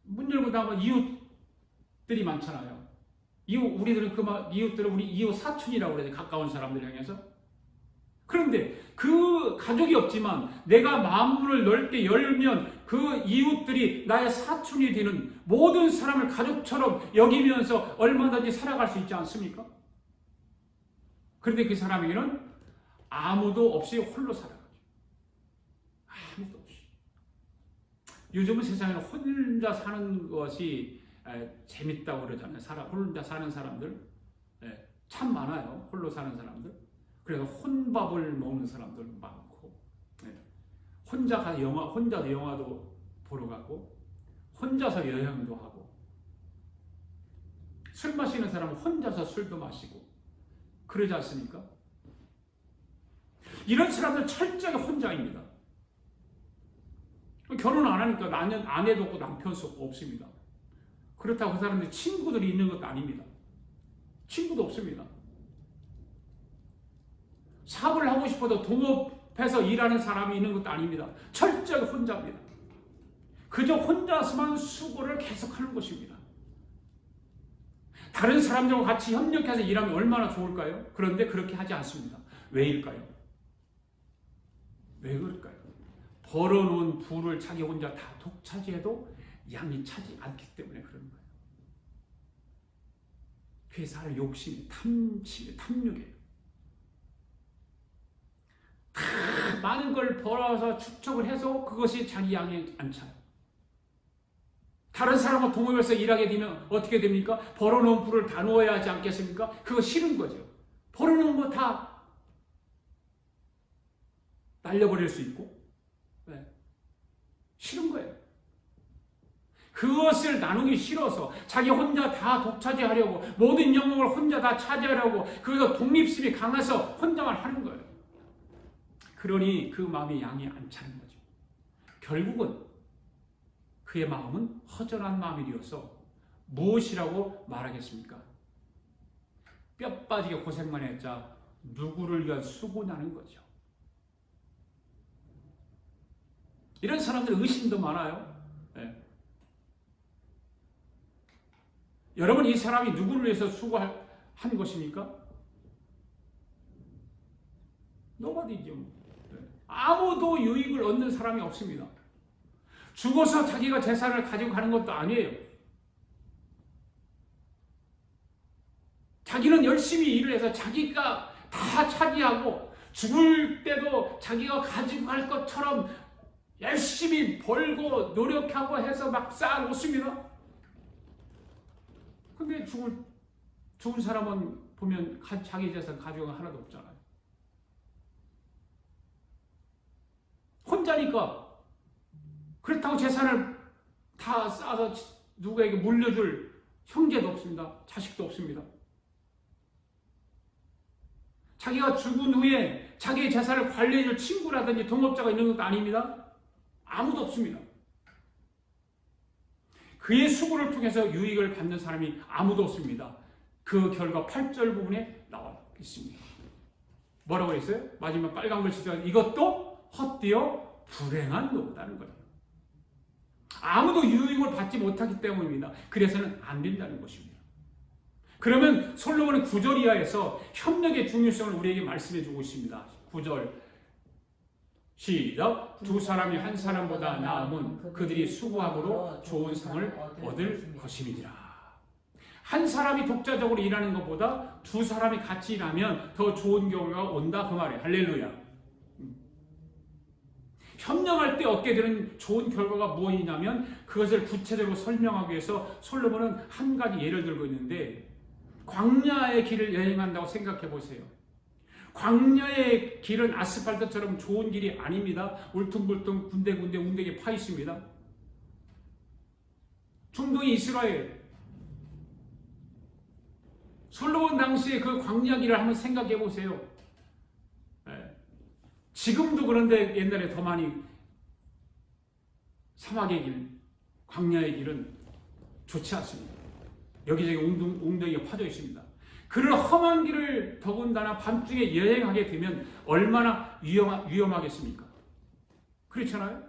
문 열고 나면 이웃들이 많잖아요. 우리들은 이웃들은 우리 이웃 사촌이라고 그러죠. 가까운 사람들 향해서. 그런데 그 가족이 없지만 내가 마음문을 넓게 열면 그 이웃들이 나의 사촌이 되는 모든 사람을 가족처럼 여기면서 얼마든지 살아갈 수 있지 않습니까? 그런데 그 사람에게는 아무도 없이 홀로 살아가죠. 아무도 없이. 요즘은 세상에는 혼자 사는 것이 재밌다고 그러잖아요. 혼자 사는 사람들 참 많아요. 홀로 사는 사람들. 그래서 혼밥을 먹는 사람들 많고, 혼자서 영화도 보러 가고, 혼자서 여행도 하고, 술 마시는 사람은 혼자서 술도 마시고, 그러지 않습니까? 이런 사람들 철저하게 혼자입니다. 결혼 안 하니까 아내도 없고 남편도 없습니다. 그렇다고 그 사람들이 친구들이 있는 것도 아닙니다. 친구도 없습니다. 사업을 하고 싶어도 동업해서 일하는 사람이 있는 것도 아닙니다. 철저하게 혼자입니다. 그저 혼자서만 수고를 계속하는 것입니다. 다른 사람들과 같이 협력해서 일하면 얼마나 좋을까요? 그런데 그렇게 하지 않습니다. 왜일까요? 왜 그럴까요? 벌어놓은 부를 자기 혼자 다 독차지해도 양이 차지 않기 때문에 그런 거예요. 그게 사람 욕심이, 탐욕이에요. 다 많은 걸 벌어서 축적을 해서 그것이 자기 양에 안 차요. 다른 사람과 동업해서 일하게 되면 어떻게 됩니까? 벌어놓은 부를 다 놓아야 하지 않겠습니까? 그거 싫은 거죠. 벌어놓은 거 다 날려버릴 수 있고, 싫은 거예요. 그것을 나누기 싫어서 자기 혼자 다 독차지하려고 모든 영역을 혼자 다 차지하려고 그래서 독립심이 강해서 혼자만 하는 거예요. 그러니 그 마음이 양이 안 차는 거죠. 결국은 그의 마음은 허전한 마음이 되어서 무엇이라고 말하겠습니까? 뼈 빠지게 고생만 했자 누구를 위한 수고냐는 거죠. 이런 사람들 의심도 많아요. 네. 여러분 이 사람이 누구를 위해서 수고한 것입니까? 노바디죠. 네. 아무도 유익을 얻는 사람이 없습니다. 죽어서 자기가 재산을 가지고 가는 것도 아니에요. 자기는 열심히 일을 해서 자기가 다 차지하고 죽을 때도 자기가 가지고 갈 것처럼 열심히 벌고 노력하고 해서 막 쌓아놓습니다. 근데 죽은 사람은 보면 자기 재산 가지고 하나도 없잖아요. 혼자니까. 그렇다고 재산을 다 쌓아서 누구에게 물려줄 형제도 없습니다. 자식도 없습니다. 자기가 죽은 후에 자기의 재산을 관리해줄 친구라든지 동업자가 있는 것도 아닙니다. 아무도 없습니다. 그의 수고를 통해서 유익을 받는 사람이 아무도 없습니다. 그 결과 8절 부분에 나와 있습니다. 뭐라고 했어요? 마지막 빨간 글씨가 이것도 헛되어 불행한 노다는 거예요. 아무도 유익을 받지 못하기 때문입니다. 그래서는 안 된다는 것입니다. 그러면 솔로몬은 9절 이하에서 협력의 중요성을 우리에게 말씀해 주고 있습니다. 9절 시작. 두 사람이 한 사람보다 나음은 그들이 수고함으로 좋은 상을 얻을 것임이니라. 한 사람이 독자적으로 일하는 것보다 두 사람이 같이 일하면 더 좋은 경우가 온다 그 말이에요. 할렐루야. 협력할 때 얻게 되는 좋은 결과가 무엇이냐면 그것을 구체적으로 설명하기 위해서 솔로몬은 한 가지 예를 들고 있는데 광야의 길을 여행한다고 생각해 보세요. 광야의 길은 아스팔트처럼 좋은 길이 아닙니다. 울퉁불퉁 군데군데 웅대게 파 있습니다. 중동의 이스라엘 솔로몬 당시에 그 광야 길을 한번 생각해 보세요. 지금도 그런데 옛날에 더 많이 사막의 길, 광야의 길은 좋지 않습니다. 여기저기 웅덩이가 파져 있습니다. 그런 험한 길을 더군다나 밤중에 여행하게 되면 얼마나 위험하겠습니까? 그렇잖아요?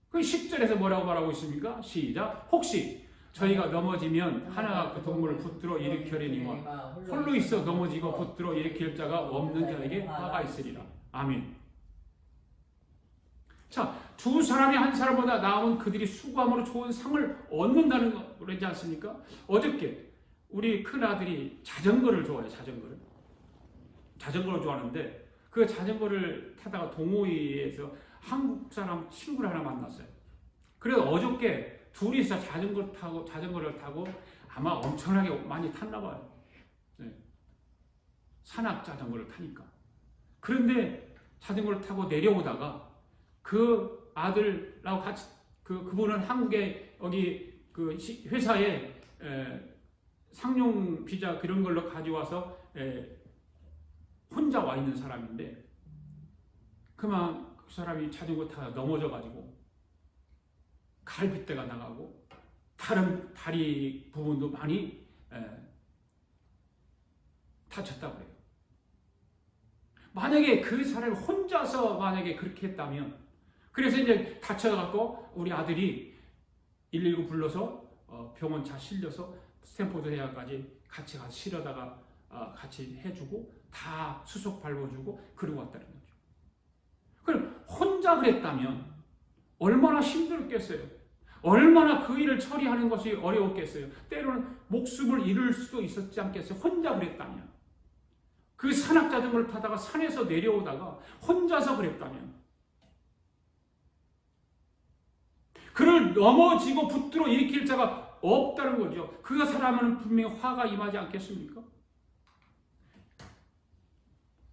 그 10절에서 뭐라고 말하고 있습니까? 시작. 혹시 저희가 넘어지면 하나가 그 동물을 붙들어 일으켜내니와 홀로 있어 넘어지고 붙들어 일으킬 자가 없는 자에게 화가 있으리라. 아멘. 자, 두 사람이 한 사람보다 나은 그들이 수고함으로 좋은 상을 얻는다는 거 그러지 않습니까? 어저께 우리 큰아들이 자전거를 좋아해요. 자전거를 좋아하는데 그 자전거를 타다가 동호회에서 한국 사람 친구를 하나 만났어요. 그래서 어저께 둘이서 자전거를 타고 아마 엄청나게 많이 탔나 봐요. 네. 산악 자전거를 타니까. 그런데 자전거를 타고 내려오다가 그 아들하고 같이 그분은 한국에 여기 그 회사에 상용 비자 그런 걸로 가져와서 혼자 와 있는 사람인데 그만 그 사람이 자전거 타다 넘어져 가지고 갈빗대가 나가고 다른 다리 부분도 많이 다쳤다고 해요. 만약에 그 사람이 혼자서 만약에 그렇게 했다면 그래서 이제 다쳐갖고 우리 아들이 119 불러서 병원차 실려서 스탠포드 대학까지 같이 가서 실어다가 같이 해주고 다 수속 밟아주고 그러고 왔다는 거죠. 그럼 혼자 그랬다면 얼마나 힘들었겠어요. 얼마나 그 일을 처리하는 것이 어려웠겠어요. 때로는 목숨을 잃을 수도 있었지 않겠어요. 혼자 그랬다면. 그 산악자전거를 타다가 산에서 내려오다가 혼자서 그랬다면 그를 넘어지고 붙들어 일으킬 자가 없다는 거죠. 그 사람은 분명히 화가 임하지 않겠습니까?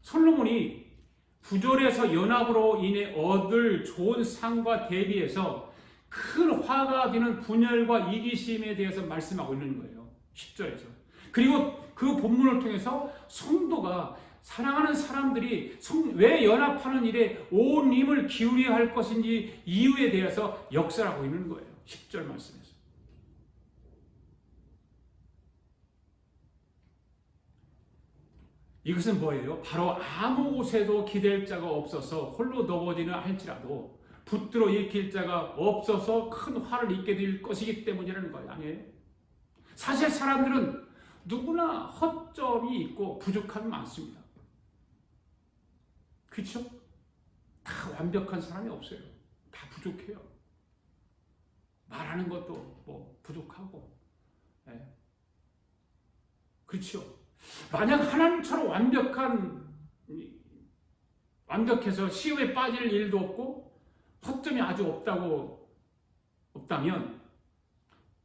솔로몬이 구절에서 연합으로 인해 얻을 좋은 상과 대비해서 큰 화가 되는 분열과 이기심에 대해서 말씀하고 있는 거예요. 10절에서. 그리고 그 본문을 통해서 성도가 사랑하는 사람들이 왜 연합하는 일에 온 힘을 기울여야 할 것인지 이유에 대해서 역설하고 있는 거예요. 10절 말씀에서. 이것은 뭐예요? 바로 아무 곳에도 기댈 자가 없어서 홀로 넘어지는 할지라도 붙들어 일으킬 자가 없어서 큰 화를 입게 될 것이기 때문이라는 거예요. 아니에요? 사실 사람들은 누구나 허점이 있고 부족함이 많습니다. 그렇죠? 다 완벽한 사람이 없어요. 다 부족해요. 말하는 것도 뭐 부족하고. 네. 그렇죠? 만약 하나님처럼 완벽해서 시험에 빠질 일도 없고 허점이 아주 없다면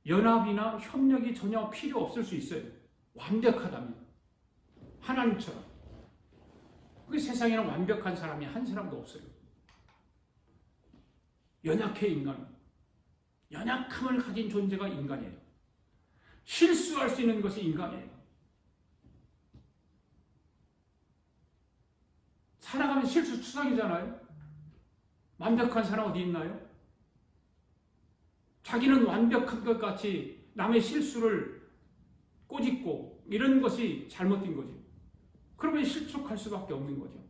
연합이나 협력이 전혀 필요 없을 수 있어요. 완벽하다면. 하나님처럼. 그 세상에는 완벽한 사람이 한 사람도 없어요. 연약해 인간은. 연약함을 가진 존재가 인간이에요. 실수할 수 있는 것이 인간이에요. 살아가면 실수투성이잖아요. 완벽한 사람 어디 있나요? 자기는 완벽한 것 같이 남의 실수를 꼬집고 이런 것이 잘못된 거죠. 그러면 실족할 수밖에 없는 거죠.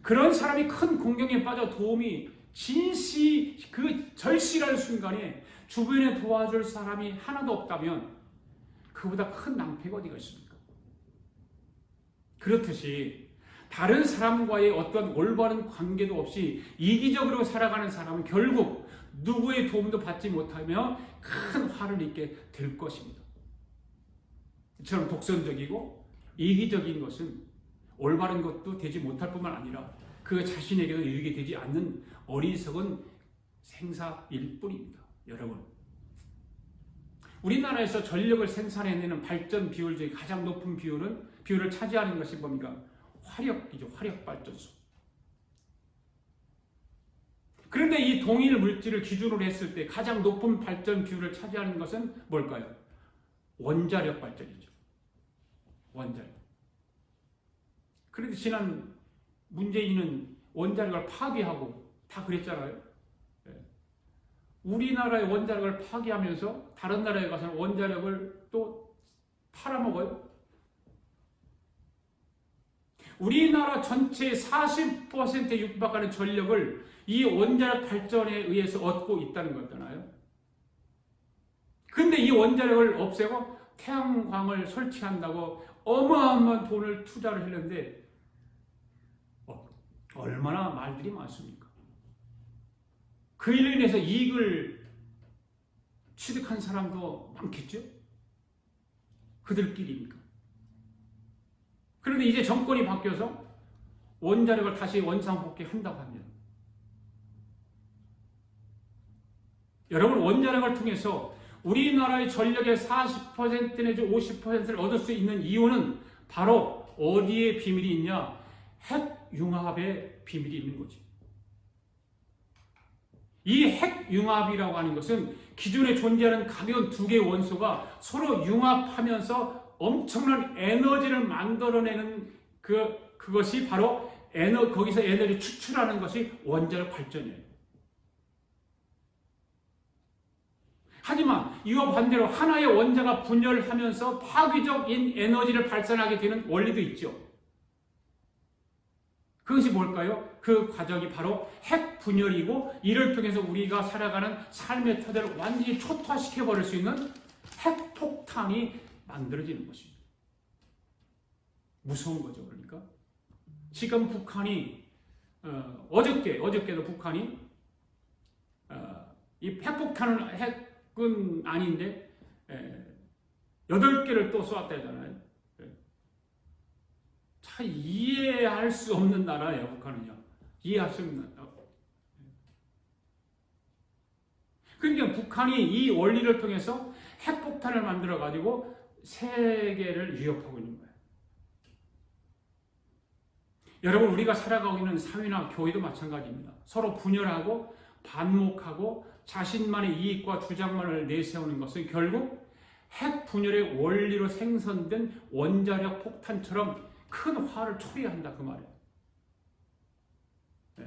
그런 사람이 큰 공경에 빠져 도움이 그 절실한 순간에 주변에 도와줄 사람이 하나도 없다면 그보다 큰 낭패가 어디가 있습니까? 그렇듯이 다른 사람과의 어떤 올바른 관계도 없이 이기적으로 살아가는 사람은 결국 누구의 도움도 받지 못하며 큰 화를 입게 될 것입니다. 이처럼 독선적이고 이기적인 것은 올바른 것도 되지 못할 뿐만 아니라 그 자신에게도 유익이 되지 않는 어리석은 생사일 뿐입니다. 여러분, 우리나라에서 전력을 생산해내는 발전 비율 중에 가장 높은 비율을 차지하는 것이 뭡니까? 화력이죠. 화력발전소. 그런데 이 동일 물질을 기준으로 했을 때 가장 높은 발전 비율을 차지하는 것은 뭘까요? 원자력 발전이죠. 원자력. 그런데 지난 문재인은 원자력을 파괴하고 다 그랬잖아요. 우리나라의 원자력을 파괴하면서 다른 나라에 가서는 원자력을 또 팔아먹어요. 우리나라 전체의 40%에 육박하는 전력을 이 원자력 발전에 의해서 얻고 있다는 거잖아요. 그런데 이 원자력을 없애고 태양광을 설치한다고 어마어마한 돈을 투자를 했는데 얼마나 말들이 많습니까? 그 일로 인해서 이익을 취득한 사람도 많겠죠? 그들끼리니까. 그런데 이제 정권이 바뀌어서 원자력을 다시 원상복귀한다고 합니다. 여러분, 원자력을 통해서 우리나라의 전력의 40% 내지 50%를 얻을 수 있는 이유는 바로 어디에 비밀이 있냐? 핵융합의 비밀이 있는 거지. 이 핵융합이라고 하는 것은 기존에 존재하는 가벼운 두 개의 원소가 서로 융합하면서 엄청난 에너지를 만들어내는 그것이 바로 거기서 에너지 추출하는 것이 원자력 발전이에요. 하지만 이와 반대로 하나의 원자가 분열하면서 파괴적인 에너지를 발산하게 되는 원리도 있죠. 그것이 뭘까요? 그 과정이 바로 핵 분열이고 이를 통해서 우리가 살아가는 삶의 터대를 완전히 초토화시켜버릴 수 있는 핵폭탄이 만들어지는 것입니다. 무서운 거죠. 그러니까 지금 북한이 어저께도 북한이 이 핵은 아닌데 8개를 또 쏘았다잖아요. 참 이해할 수 없는 나라예요. 북한은요. 이해할 수 없는 나라. 그러니까 북한이 이 원리를 통해서 핵폭탄을 만들어가지고 세계를 위협하고 있는 거예요. 여러분, 우리가 살아가고 있는 사회나 교회도 마찬가지입니다. 서로 분열하고 반목하고 자신만의 이익과 주장만을 내세우는 것은 결국 핵 분열의 원리로 생성된 원자력 폭탄처럼 큰 화를 초래한다 그 말이에요. 네.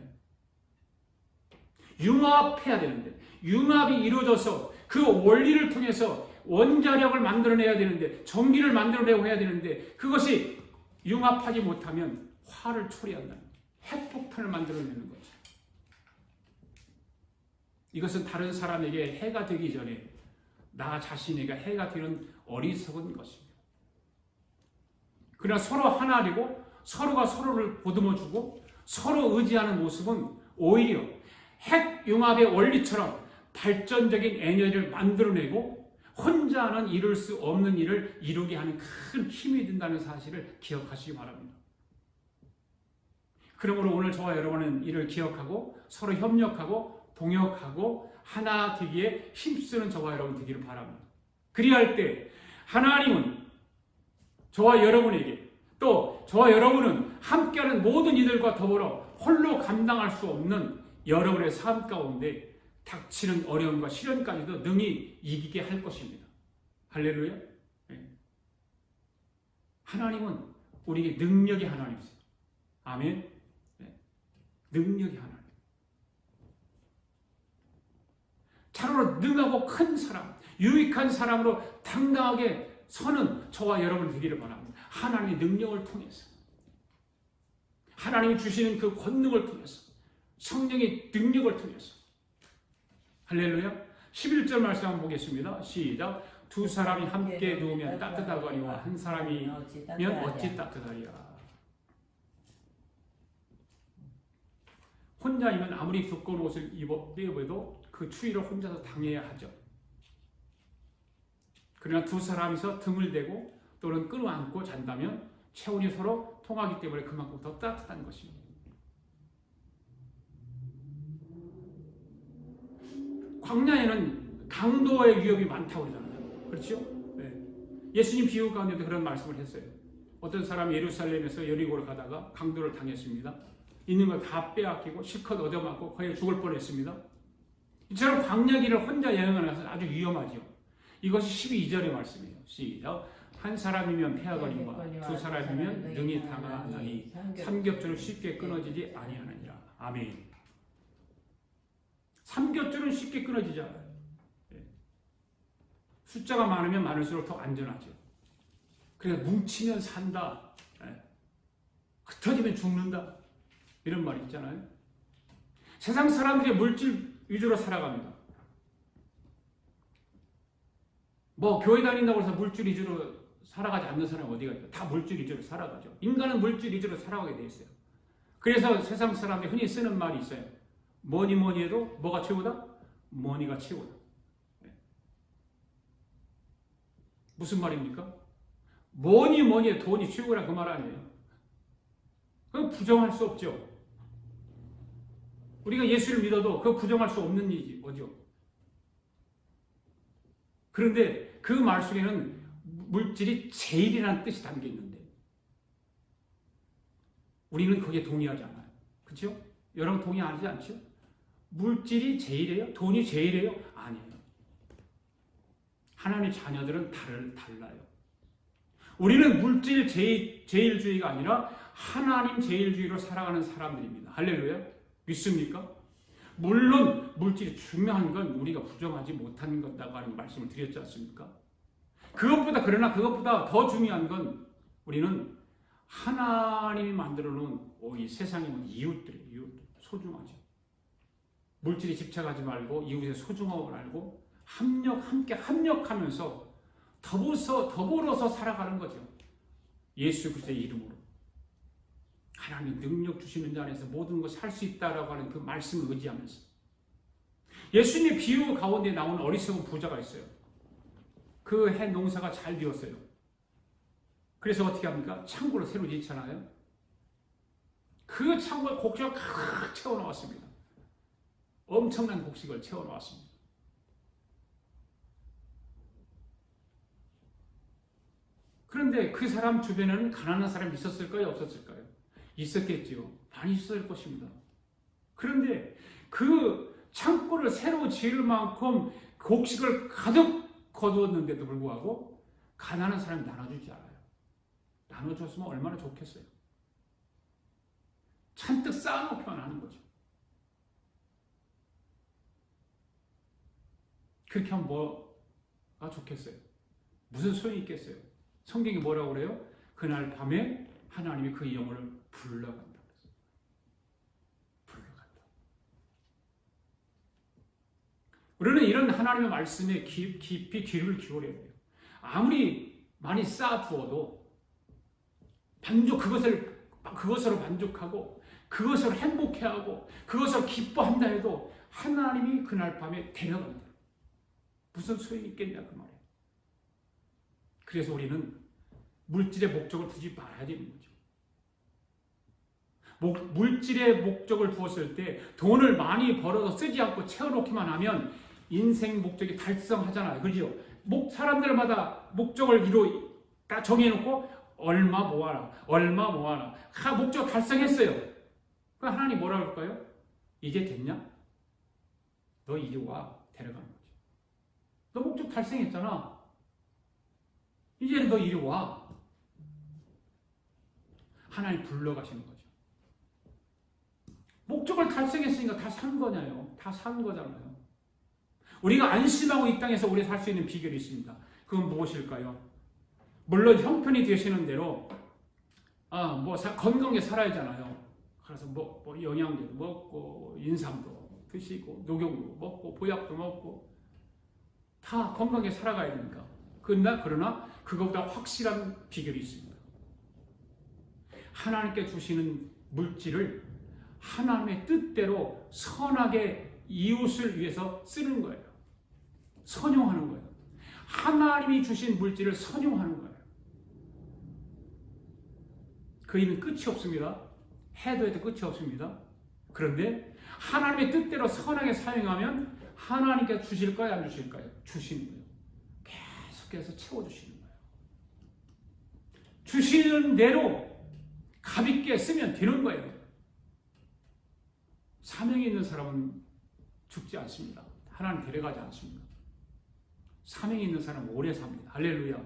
융합해야 되는데 융합이 이루어져서 그 원리를 통해서 원자력을 만들어내야 되는데 전기를 만들어내고 해야 되는데 그것이 융합하지 못하면 화를 초래한다. 핵폭탄을 만들어내는 거죠. 이것은 다른 사람에게 해가 되기 전에 나 자신에게 해가 되는 어리석은 것입니다. 그러나 서로 하나 되고 서로가 서로를 보듬어주고 서로 의지하는 모습은 오히려 핵융합의 원리처럼 발전적인 에너지를 만들어내고 혼자는 이룰 수 없는 일을 이루게 하는 큰 힘이 된다는 사실을 기억하시기 바랍니다. 그러므로 오늘 저와 여러분은 이를 기억하고 서로 협력하고 동역하고 하나 되기에 힘쓰는 저와 여러분 되기를 바랍니다. 그리할 때 하나님은 저와 여러분에게 또 저와 여러분은 함께하는 모든 이들과 더불어 홀로 감당할 수 없는 여러분의 삶 가운데 닥치는 어려움과 시련까지도 능히 이기게 할 것입니다. 할렐루야. 네. 하나님은 우리에게 능력의 하나님이세요. 아멘. 네. 능력의 하나님. 차로 능하고 큰 사람, 유익한 사람으로 당당하게 서는 저와 여러분 되기를 바랍니다. 하나님의 능력을 통해서 하나님이 주시는 그 권능을 통해서 성령의 능력을 통해서 할렐루야. 11절 말씀 한번 보겠습니다. 시작. 두 사람이 함께 누우면 따뜻하거니와 한 사람이면 어찌 따뜻하리라. 혼자이면 아무리 두꺼운 옷을 입어도 그 추위를 혼자서 당해야 하죠. 그러나 두 사람이서 등을 대고 또는 끌어안고 잔다면 체온이 서로 통하기 때문에 그만큼 더 따뜻한 것입니다. 광야에는 강도의 위협이 많다고 그러잖아요. 그렇죠? 네. 예수님 비유 가운데도 그런 말씀을 했어요. 어떤 사람이 예루살렘에서 여리고를 가다가 강도를 당했습니다. 있는 걸 다 빼앗기고 실컷 얻어맞고 거의 죽을 뻔했습니다. 이처럼 광야길을 혼자 여행하는 것은 아주 위험하죠. 이것이 12절의 말씀이에요. 시작. 한 사람이면 패하거니와 두 사람이면 능히 당하나니 삼겹줄은 쉽게 끊어지지 아니하느니라. 아멘. 삼겹줄은 쉽게 끊어지지 않아요. 숫자가 많으면 많을수록 더 안전하죠. 그래서 뭉치면 산다. 흩어지면 죽는다. 이런 말이 있잖아요. 세상 사람들이 물질 위주로 살아갑니다. 뭐 교회 다닌다고 해서 물질 위주로 살아가지 않는 사람이 어디가 있어요? 다 물질 위주로 살아가죠. 인간은 물질 위주로 살아가게 돼 있어요. 그래서 세상 사람들이 흔히 쓰는 말이 있어요. 뭐니 뭐니 해도 뭐가 최고다? 머니가 최고다. 무슨 말입니까? 뭐니 뭐니 해도 돈이 최고라 그 말 아니에요. 그건 부정할 수 없죠. 우리가 예수를 믿어도 그거 부정할 수 없는 일이지, 뭐죠? 그런데 그 말 속에는 물질이 제일이라는 뜻이 담겨 있는데 우리는 거기에 동의하지 않아요. 그렇죠? 여러분 동의하지 않죠? 물질이 제일이에요? 돈이 제일이에요? 아니에요. 하나님의 자녀들은 달라요. 우리는 물질 제일주의가 아니라 하나님 제일주의로 살아가는 사람들입니다. 할렐루야. 믿습니까? 물론 물질이 중요한 건 우리가 부정하지 못하는 것다고 하는 말씀을 드렸지 않습니까? 그러나 그것보다 더 중요한 건 우리는 하나님이 만들어 놓은 이 세상에 있는 이웃들이에요. 소중하죠. 물질에 집착하지 말고 이웃의 소중함을 알고 함께 합력하면서 더불어서 살아가는 거죠. 예수 그리스도의 이름으로. 하나님 능력 주시는 자 안에서 모든 것을 할 수 있다라고 하는 그 말씀을 의지하면서 예수님의 비유 가운데 나오는 어리석은 부자가 있어요. 그 해 농사가 잘 되었어요. 그래서 어떻게 합니까? 창고를 새로 짓잖아요. 그 창고에 곡식을 칵 채워놓았습니다. 엄청난 곡식을 채워놓았습니다. 그런데 그 사람 주변에는 가난한 사람이 있었을까요? 없었을까요? 있었겠지요. 많이 있었을 것입니다. 그런데 그 창고를 새로 지을 만큼 곡식을 가득 거두었는데도 불구하고 가난한 사람이 나눠주지 않아요. 나눠줬으면 얼마나 좋겠어요. 잔뜩 쌓아놓기만 하는 거죠. 그렇게 하면 뭐가 좋겠어요? 무슨 소용이 있겠어요? 성경이 뭐라고 그래요? 그날 밤에 하나님이 그 영혼을 불러간다. 불러간다. 우리는 이런 하나님의 말씀에 깊이 귀를 기울여야 돼요. 아무리 많이 쌓아두어도 그것으로 만족하고 그것으로 행복해하고 그것으로 기뻐한다 해도 하나님이 그날 밤에 데려간다. 무슨 소용이 있겠냐 그 말이에요. 그래서 우리는 물질의 목적을 두지 말아야 되는 거죠. 물질의 목적을 두었을 때 돈을 많이 벌어서 쓰지 않고 채워놓기만 하면 인생 목적이 달성하잖아요. 그렇죠? 사람들마다 목적을 다 정해놓고 얼마 모아라. 목적 달성했어요. 그럼 하나님 뭐라 그럴까요? 이제 됐냐? 너 이리 와. 데려가는 거죠. 너 목적 달성했잖아. 이제 너 이리 와. 하나님 불러가시는 거죠. 목적을 달성했으니까 다 산 거냐요. 다 산 거잖아요. 우리가 안심하고 이 땅에서 오래 살 수 있는 비결이 있습니다. 그건 무엇일까요? 물론 형편이 되시는 대로 건강하게 살아야잖아요. 그래서 영양제도 먹고 인삼도 드시고 녹용도 먹고 보약도 먹고 다 건강하게 살아가야 되니까. 그러나 그것보다 확실한 비결이 있습니다. 하나님께 주시는 물질을 하나님의 뜻대로 선하게 이웃을 위해서 쓰는 거예요. 선용하는 거예요. 하나님이 주신 물질을 선용하는 거예요. 그 일은 끝이 없습니다. 해도 끝이 없습니다. 그런데 하나님의 뜻대로 선하게 사용하면 하나님께서 주실까요? 안 주실까요? 주시는 거예요. 계속해서 채워주시는 거예요. 주시는 대로 가볍게 쓰면 되는 거예요. 사명이 있는 사람은 죽지 않습니다. 하나님 데려가지 않습니다. 사명이 있는 사람은 오래 삽니다. 할렐루야.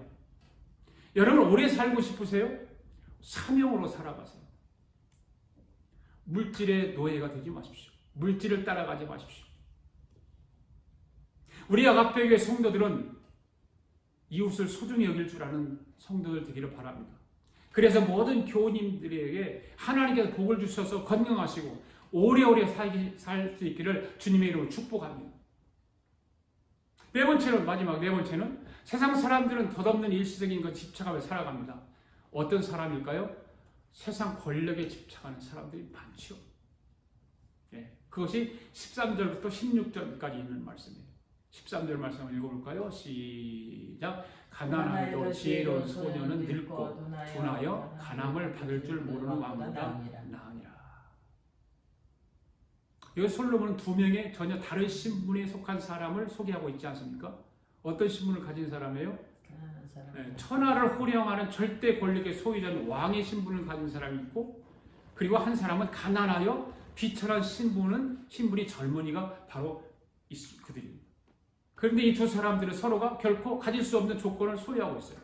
여러분 오래 살고 싶으세요? 사명으로 살아가세요. 물질의 노예가 되지 마십시오. 물질을 따라가지 마십시오. 우리 아가페교회 성도들은 이웃을 소중히 여길 줄 아는 성도들 되기를 바랍니다. 그래서 모든 교우님들에게 하나님께서 복을 주셔서 건강하시고 오래오래 살 수 있기를 주님의 이름으로 축복합니다. 마지막 네 번째는 세상 사람들은 덧없는 일시적인 것 집착하며 살아갑니다. 어떤 사람일까요? 세상 권력에 집착하는 사람들이 많죠. 그것이 13절부터 16절까지 있는 말씀이에요. 13절 말씀을 읽어볼까요? 시작. 가난하여도 지혜로운 소녀는 늙고 둔하여 간암을 받을 줄 모르는 왕보다 나으니라. 여기 솔로몬은 두 명의 전혀 다른 신분에 속한 사람을 소개하고 있지 않습니까? 어떤 신분을 가진 사람이에요? 천하를 호령하는 절대 권력의 소유자는 왕의 신분을 가진 사람이 있고, 그리고 한 사람은 가난하여 비천한 신분이 젊은이가 바로 그들입니다. 그런데 이 두 사람들은 서로가 결코 가질 수 없는 조건을 소유하고 있어요.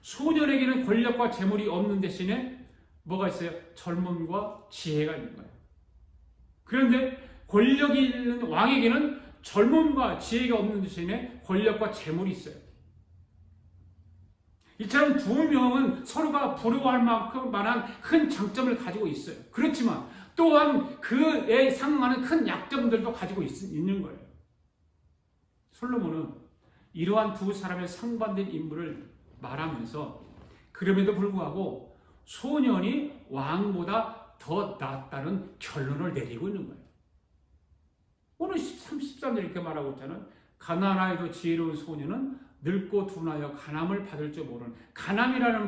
소년에게는 권력과 재물이 없는 대신에 뭐가 있어요? 젊음과 지혜가 있는 거예요. 그런데 권력이 있는 왕에게는 젊음과 지혜가 없는 대신에 권력과 재물이 있어요. 이처럼 두 명은 서로가 부러워할 만한 큰 장점을 가지고 있어요. 그렇지만 또한 그에 상응하는 큰 약점들도 가지고 있는 거예요. 솔로몬은 이러한 두 사람의 상반된 인물을 말하면서 그럼에도 불구하고 소년이 왕보다 더 낫다는 결론을 내리고 있는 거예요. 오늘 13절 이렇게 말하고 있잖아요. 가난하여도 지혜로운 소년은 늙고 둔하여 간암을 받을 줄 모르는. 간암이라는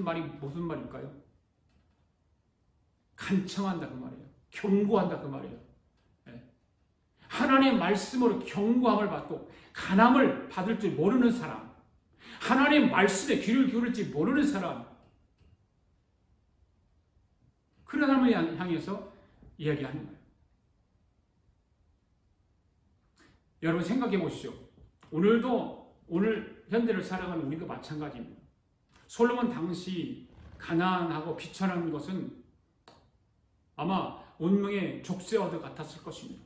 말이 무슨 말일까요? 간청한다 그 말이에요. 경고한다 그 말이에요. 하나님의 말씀으로 경고함을 받고 간암을 받을 줄 모르는 사람, 하나님의 말씀에 귀를 기울일지 모르는 사람, 그런 사람을 향해서 이야기하는 거예요. 여러분 생각해 보시죠. 오늘 현대를 살아가는 우리도 마찬가지입니다. 솔로몬 당시 가난하고 비천한 것은 아마 운명의 족쇄와도 같았을 것입니다.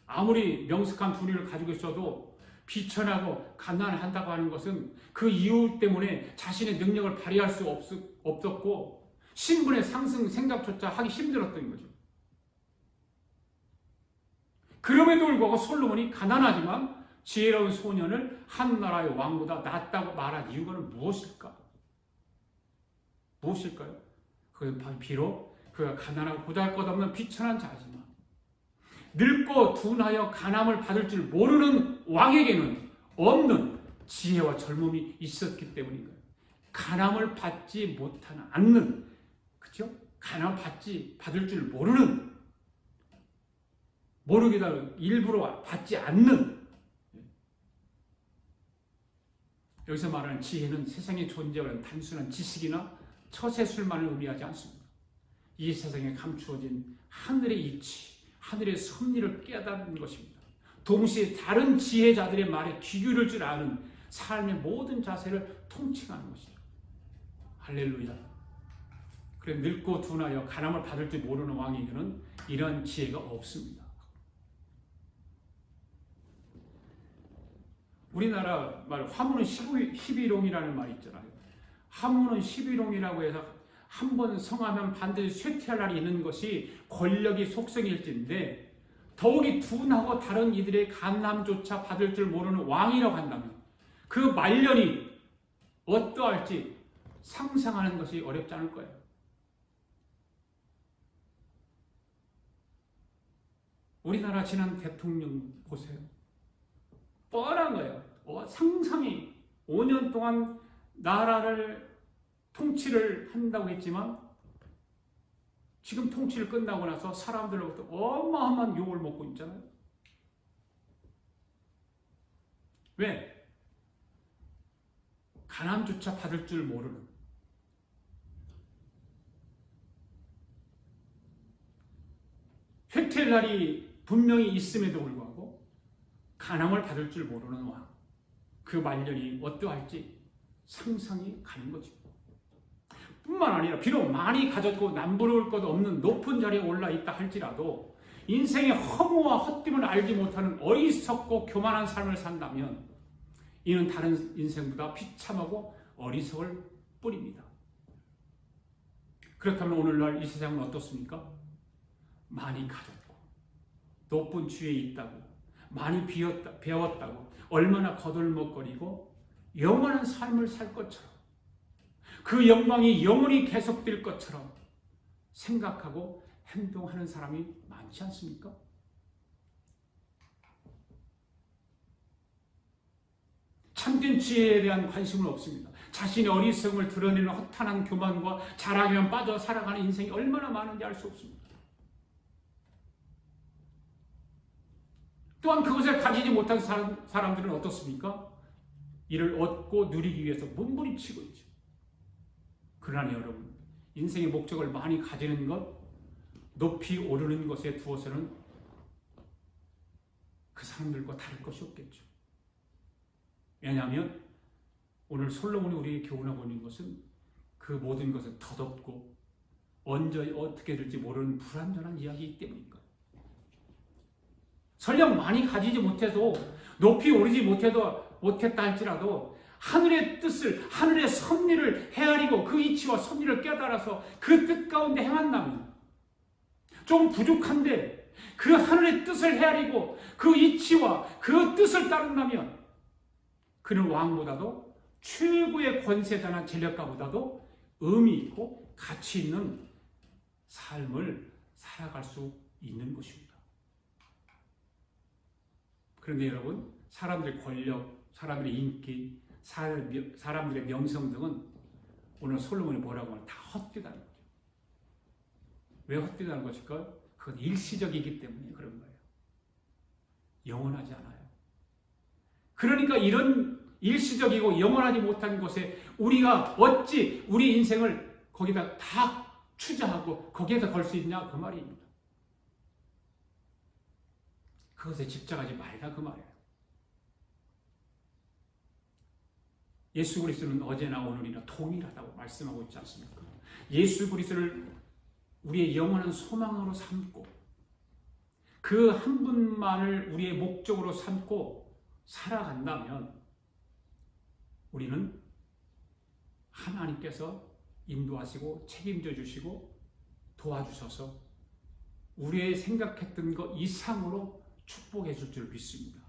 아무리 명석한 분위를 가지고 있어도 비천하고 가난한다고 하는 것은 그 이유 때문에 자신의 능력을 발휘할 수 없었고 신분의 상승 생각조차 하기 힘들었던 거죠. 그럼에도 불구하고 솔로몬이 가난하지만 지혜로운 소년을 한 나라의 왕보다 낫다고 말한 이유는 무엇일까? 무엇일까요? 그건 비록 그가 가난하고 보잘것없는 비천한 자지만 늙고 둔하여 가난을 받을 줄 모르는 왕에게는 없는 지혜와 젊음이 있었기 때문인 거예요. 가난을 받지 못하는 않는, 그렇죠? 가난을 받을 줄 모르는, 모르기다 일부러 받지 않는. 여기서 말하는 지혜는 세상에 존재하는 단순한 지식이나 처세술만을 의미하지 않습니다. 이 세상에 감추어진 하늘의 이치, 하늘의 섭리를 깨닫는 것입니다. 동시에 다른 지혜자들의 말에 귀 기울일 줄 아는 삶의 모든 자세를 통칭하는 것이죠. 할렐루야. 그래 늙고 둔하여 가난을 받을 줄 모르는 왕에게는 이런 지혜가 없습니다. 우리나라 말 화무는 11홍이라는 말이 있잖아요. 화무는 11홍이라고 해서 한 번 성하면 반드시 쇠퇴할 날이 있는 것이 권력의 속성일진데 더욱이 둔하고 다른 이들의 감남조차 받을 줄 모르는 왕이라고 한다면 그 말년이 어떠할지 상상하는 것이 어렵지 않을 거예요. 우리나라 지난 대통령 보세요. 뻔한 거예요. 상상이 5년 동안 나라를 통치를 한다고 했지만 지금 통치를 끝나고 나서 사람들로부터 어마어마한 욕을 먹고 있잖아요. 왜? 가난조차 받을 줄 모르는, 쇠퇴할 날이 분명히 있음에도 불구하고 가난을 받을 줄 모르는 왕, 그 말년이 어떠할지 상상이 가는 거죠. 뿐만 아니라 비록 많이 가졌고 남부러울 것 없는 높은 자리에 올라 있다 할지라도 인생의 허무와 헛됨을 알지 못하는 어리석고 교만한 삶을 산다면 이는 다른 인생보다 비참하고 어리석을 뿐입니다. 그렇다면 오늘날 이 세상은 어떻습니까? 많이 가졌고 높은 지위에 있다고 많이 배웠다고 얼마나 거들먹거리고 영원한 삶을 살 것처럼 그 영광이 영원히 계속될 것처럼 생각하고 행동하는 사람이 많지 않습니까? 참된 지혜에 대한 관심은 없습니다. 자신의 어리석음을 드러내는 허탄한 교만과 자랑에만 빠져 살아가는 인생이 얼마나 많은지 알 수 없습니다. 또한 그것을 가지지 못한 사람들은 어떻습니까? 이를 얻고 누리기 위해서 몸부림치고 있죠. 그러나 여러분, 인생의 목적을 많이 가지는 것, 높이 오르는 것에 두어서는 그 사람들과 다를 것이 없겠죠. 왜냐하면 오늘 솔로몬이 우리에게 교훈하고 있는 것은 그 모든 것을 덧없고 언제 어떻게 될지 모르는 불완전한 이야기이기 때문인가. 설령 많이 가지지 못해도 높이 오르지 못했다 할지라도 하늘의 뜻을, 하늘의 섭리를 헤아리고 그 이치와 섭리를 깨달아서 그 뜻 가운데 행한다면 좀 부족한데 그 하늘의 뜻을 헤아리고 그 이치와 그 뜻을 따른다면 그는 왕보다도 최고의 권세자나 전력가보다도 의미 있고 가치 있는 삶을 살아갈 수 있는 것입니다. 그런데 여러분, 사람들의 권력, 사람들의 인기, 사람들의 명성 등은 오늘 솔로몬이 뭐라고 하면 다 헛되다는 거죠. 왜 헛되다는 것일까요? 그건 일시적이기 때문에 그런 거예요. 영원하지 않아요. 그러니까 이런 일시적이고 영원하지 못한 곳에 우리가 어찌 우리 인생을 거기다 다 투자하고 거기에다 걸 수 있냐 그 말입니다. 그것에 집착하지 말라 그 말이에요. 예수 그리스도는 어제나 오늘이나 동일하다고 말씀하고 있지 않습니까? 예수 그리스도를 우리의 영원한 소망으로 삼고 그 한 분만을 우리의 목적으로 삼고 살아간다면 우리는 하나님께서 인도하시고 책임져 주시고 도와주셔서 우리의 생각했던 것 이상으로 축복해 줄 줄 믿습니다.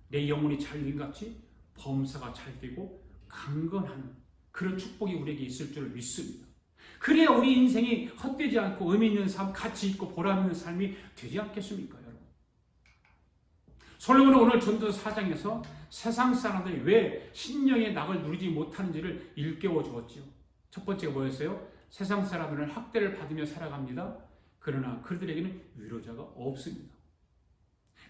내 영혼이 잘림같이 범사가 잘되고 강건한 그런 축복이 우리에게 있을 줄 믿습니다. 그래야 우리 인생이 헛되지 않고 의미 있는 삶, 가치 있고 보람 있는 삶이 되지 않겠습니까, 여러분? 솔로몬은 오늘 전도서 4장에서 세상 사람들이 왜 신령의 낙을 누리지 못하는지를 일깨워 주었지요. 첫 번째가 뭐였어요? 세상 사람들은 학대를 받으며 살아갑니다. 그러나 그들에게는 위로자가 없습니다.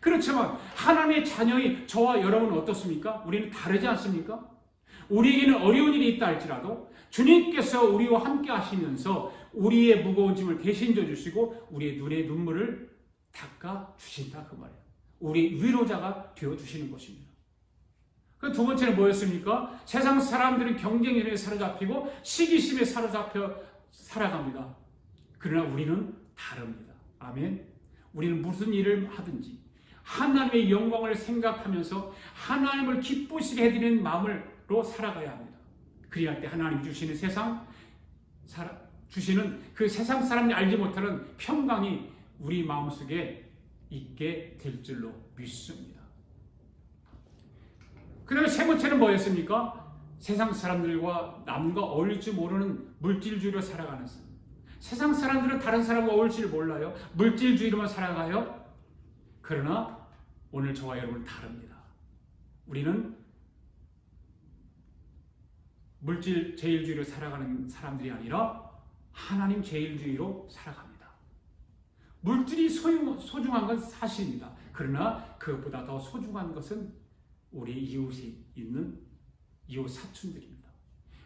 그렇지만 하나님의 자녀의 저와 여러분은 어떻습니까? 우리는 다르지 않습니까? 우리에게는 어려운 일이 있다 할지라도 주님께서 우리와 함께 하시면서 우리의 무거운 짐을 대신 져주시고 우리의 눈의 눈물을 닦아 주신다 그 말이에요. 우리 위로자가 되어주시는 것입니다. 그 두 번째는 뭐였습니까? 세상 사람들은 경쟁에 사로잡히고 시기심에 사로잡혀 살아갑니다. 그러나 우리는 다릅니다. 아멘. 우리는 무슨 일을 하든지 하나님의 영광을 생각하면서 하나님을 기쁘시게 해드리는 마음으로 살아가야 합니다. 그래야 할 때 하나님 주시는 주시는 그 세상 사람이 알지 못하는 평강이 우리 마음속에 있게 될 줄로 믿습니다. 그다음에 세 번째는 뭐였습니까? 세상 사람들과 남과 어울릴 줄 모르는 물질주의로 살아가는 삶. 세상 사람들은 다른 사람과 어울릴 줄 몰라요. 물질주의로만 살아가요. 그러나 오늘 저와 여러분은 다릅니다. 우리는 물질 제일주의로 살아가는 사람들이 아니라 하나님 제일주의로 살아갑니다. 물질이 소중한 건 사실입니다. 그러나 그것보다 더 소중한 것은 우리 이웃이 있는 이웃 사촌들입니다.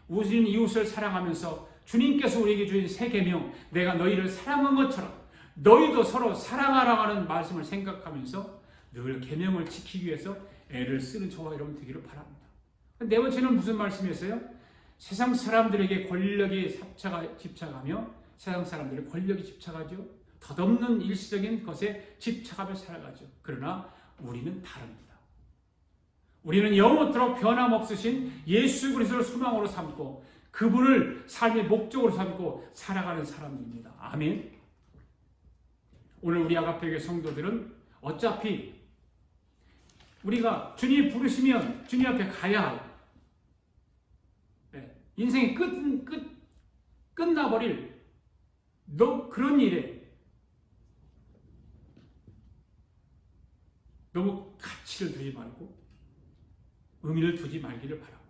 우리는 이웃을 사랑하면서 주님께서 우리에게 주신 세 계명, 내가 너희를 사랑한 것처럼 너희도 서로 사랑하라고 하는 말씀을 생각하면서 늘 계명을 지키기 위해서 애를 쓰는 저와 여러분 되기를 바랍니다. 네 번째는 무슨 말씀이었어요? 세상 사람들에게 권력이 집착하며 세상 사람들의 권력이 집착하죠. 덧없는 일시적인 것에 집착하며 살아가죠. 그러나 우리는 다릅니다. 우리는 영원토록 변함없으신 예수 그리스도를 소망으로 삼고 그분을 삶의 목적으로 삼고 살아가는 사람입니다. 아멘. 오늘 우리 아가페교회 성도들은 어차피 우리가 주님이 부르시면 주님 앞에 가야 하고 인생이 끝나버릴 그런 일에 너무 가치를 두지 말고 의미를 두지 말기를 바라고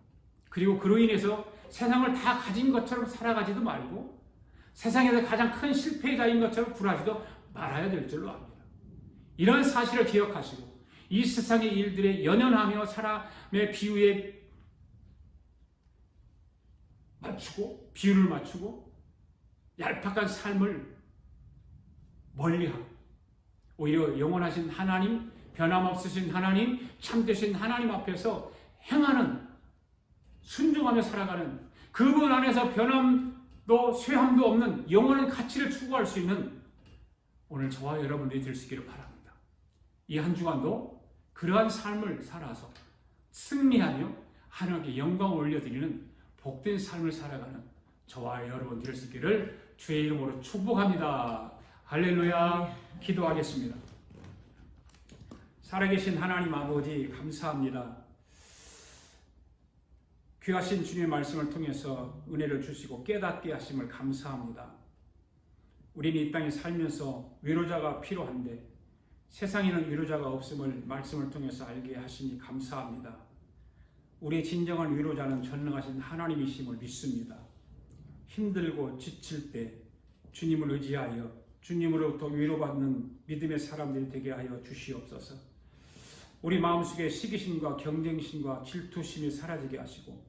그리고 그로 인해서 세상을 다 가진 것처럼 살아가지도 말고 세상에서 가장 큰 실패자인 것처럼 굴하지도 말아야 될 줄로 압니다. 이런 사실을 기억하시고 이 세상의 일들에 연연하며 사람의 비유를 맞추고 얄팍한 삶을 멀리하고 오히려 영원하신 하나님, 변함없으신 하나님, 참되신 하나님 앞에서 행하는 순종하며 살아가는 그분 안에서 변함도 쇠함도 없는 영원한 가치를 추구할 수 있는 오늘 저와 여러분들이 될 수 있기를 바랍니다. 이 한 주간도 그러한 삶을 살아서 승리하며 하나님께 영광을 올려드리는 복된 삶을 살아가는 저와 여러분 될 수 있기를 주의 이름으로 축복합니다. 할렐루야. 기도하겠습니다. 살아계신 하나님 아버지 감사합니다. 귀하신 주님의 말씀을 통해서 은혜를 주시고 깨닫게 하심을 감사합니다. 우리는 이 땅에 살면서 위로자가 필요한데 세상에는 위로자가 없음을 말씀을 통해서 알게 하시니 감사합니다. 우리의 진정한 위로자는 전능하신 하나님이심을 믿습니다. 힘들고 지칠 때 주님을 의지하여 주님으로부터 위로받는 믿음의 사람들이 되게 하여 주시옵소서. 우리 마음속에 시기심과 경쟁심과 질투심이 사라지게 하시고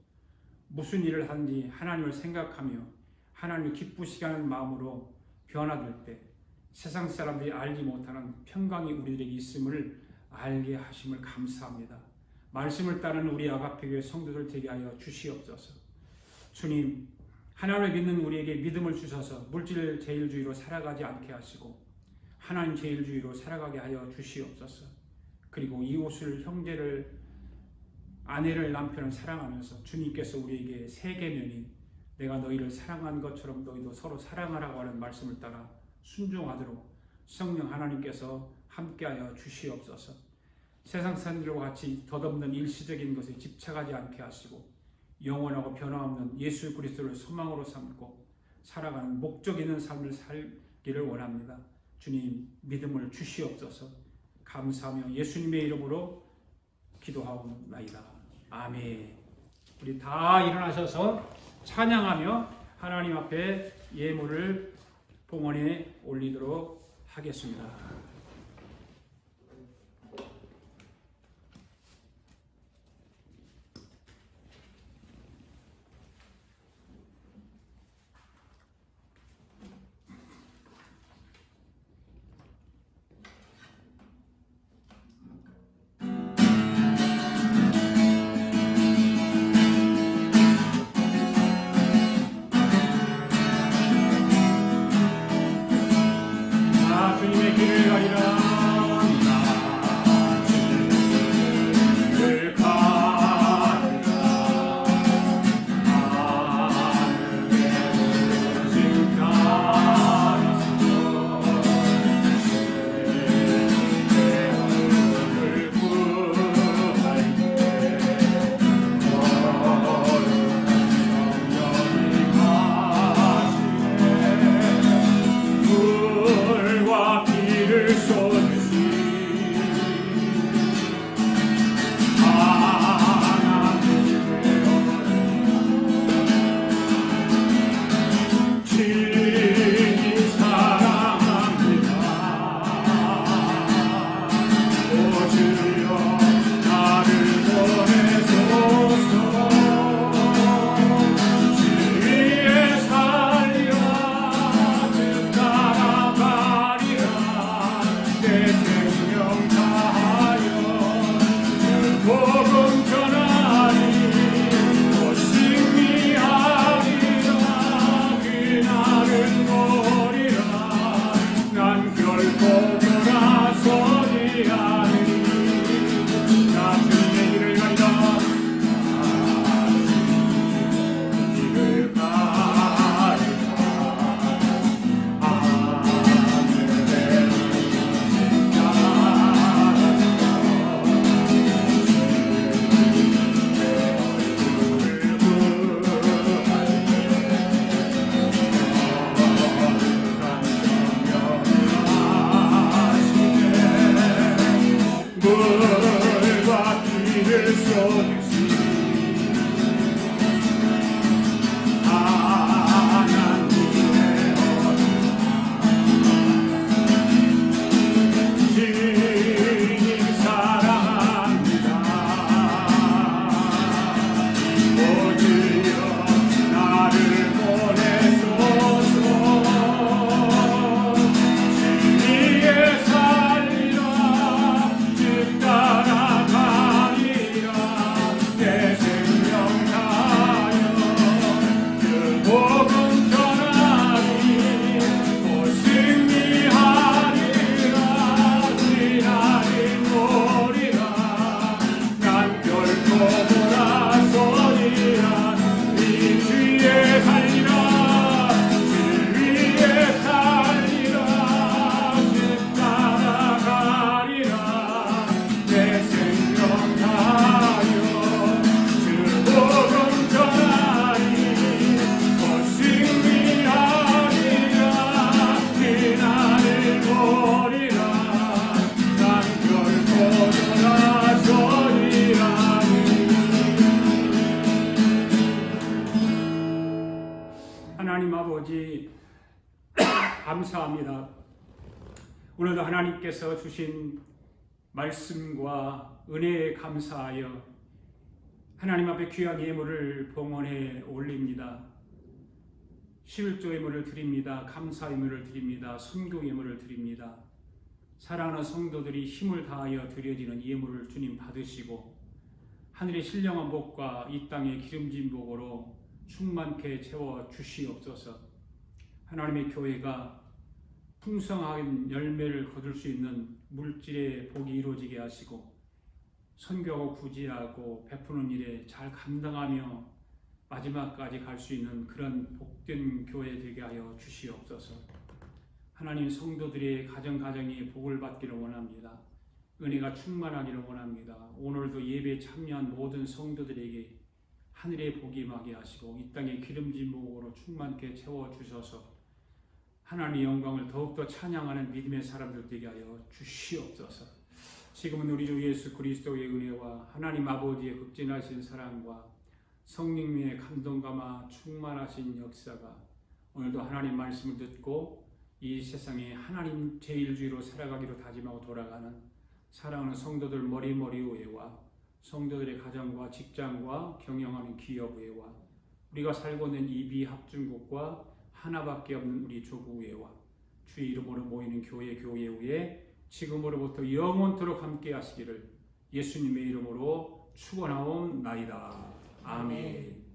무슨 일을 하든지 하나님을 생각하며 하나님을 기쁘시게 하는 마음으로 변화될 때 세상 사람들이 알지 못하는 평강이 우리들에게 있음을 알게 하심을 감사합니다. 말씀을 따르는 우리 아가페교회 성도들 되게 하여 주시옵소서. 주님, 하나님을 믿는 우리에게 믿음을 주셔서 물질 제일주의로 살아가지 않게 하시고 하나님 제일주의로 살아가게 하여 주시옵소서. 그리고 이웃을, 형제를, 아내를, 남편을 사랑하면서 주님께서 우리에게 세 계명인 내가 너희를 사랑한 것처럼 너희도 서로 사랑하라고 하는 말씀을 따라 순종하도록 성령 하나님께서 함께하여 주시옵소서. 세상 사람들과 같이 덧없는 일시적인 것에 집착하지 않게 하시고 영원하고 변화없는 예수 그리스도를 소망으로 삼고 살아가는 목적 있는 삶을 살기를 원합니다. 주님, 믿음을 주시옵소서. 감사하며 예수님의 이름으로 기도하옵나이다. 아멘. 우리 다 일어나셔서 찬양하며 하나님 앞에 예물을 봉헌에 올리도록 하겠습니다. 주님의 길을 가리라. 감사합니다. 오늘도 하나님께서 주신 말씀과 은혜에 감사하여 하나님 앞에 귀한 예물을 봉헌해 올립니다. 11조 예물을 드립니다. 감사 예물을 드립니다. 선교 예물을 드립니다. 사랑하는 성도들이 힘을 다하여 드려지는 예물을 주님 받으시고 하늘의 신령한 복과 이 땅의 기름진 복으로 충만케 채워 주시옵소서. 하나님의 교회가 풍성한 열매를 거둘 수 있는 물질의 복이 이루어지게 하시고 선교하고 구제하고 베푸는 일에 잘 감당하며 마지막까지 갈 수 있는 그런 복된 교회 되게 하여 주시옵소서. 하나님 성도들의 가정이 복을 받기를 원합니다. 은혜가 충만하기를 원합니다. 오늘도 예배에 참여한 모든 성도들에게 하늘의 복이 임하게 하시고 이 땅의 기름진 복으로 충만케 채워주셔서 하나님의 영광을 더욱더 찬양하는 믿음의 사람들 되게 하여 주시옵소서. 지금은 우리 주 예수 그리스도의 은혜와 하나님 아버지의 극진하신 사랑과 성령님의 감동감화 충만하신 역사가 오늘도 하나님 말씀을 듣고 이 세상에 하나님 제일주의로 살아가기로 다짐하고 돌아가는 사랑하는 성도들 머리머리의회와 성도들의 가정과 직장과 경영하는 기업의회와 우리가 살고 있는 이비합중국과 하나밖에 없는 우리 조국의회와 주의 이름으로 모이는 교회의회 지금으로부터 영원토록 함께 하시기를 예수님의 이름으로 축원하옵나이다. 아멘.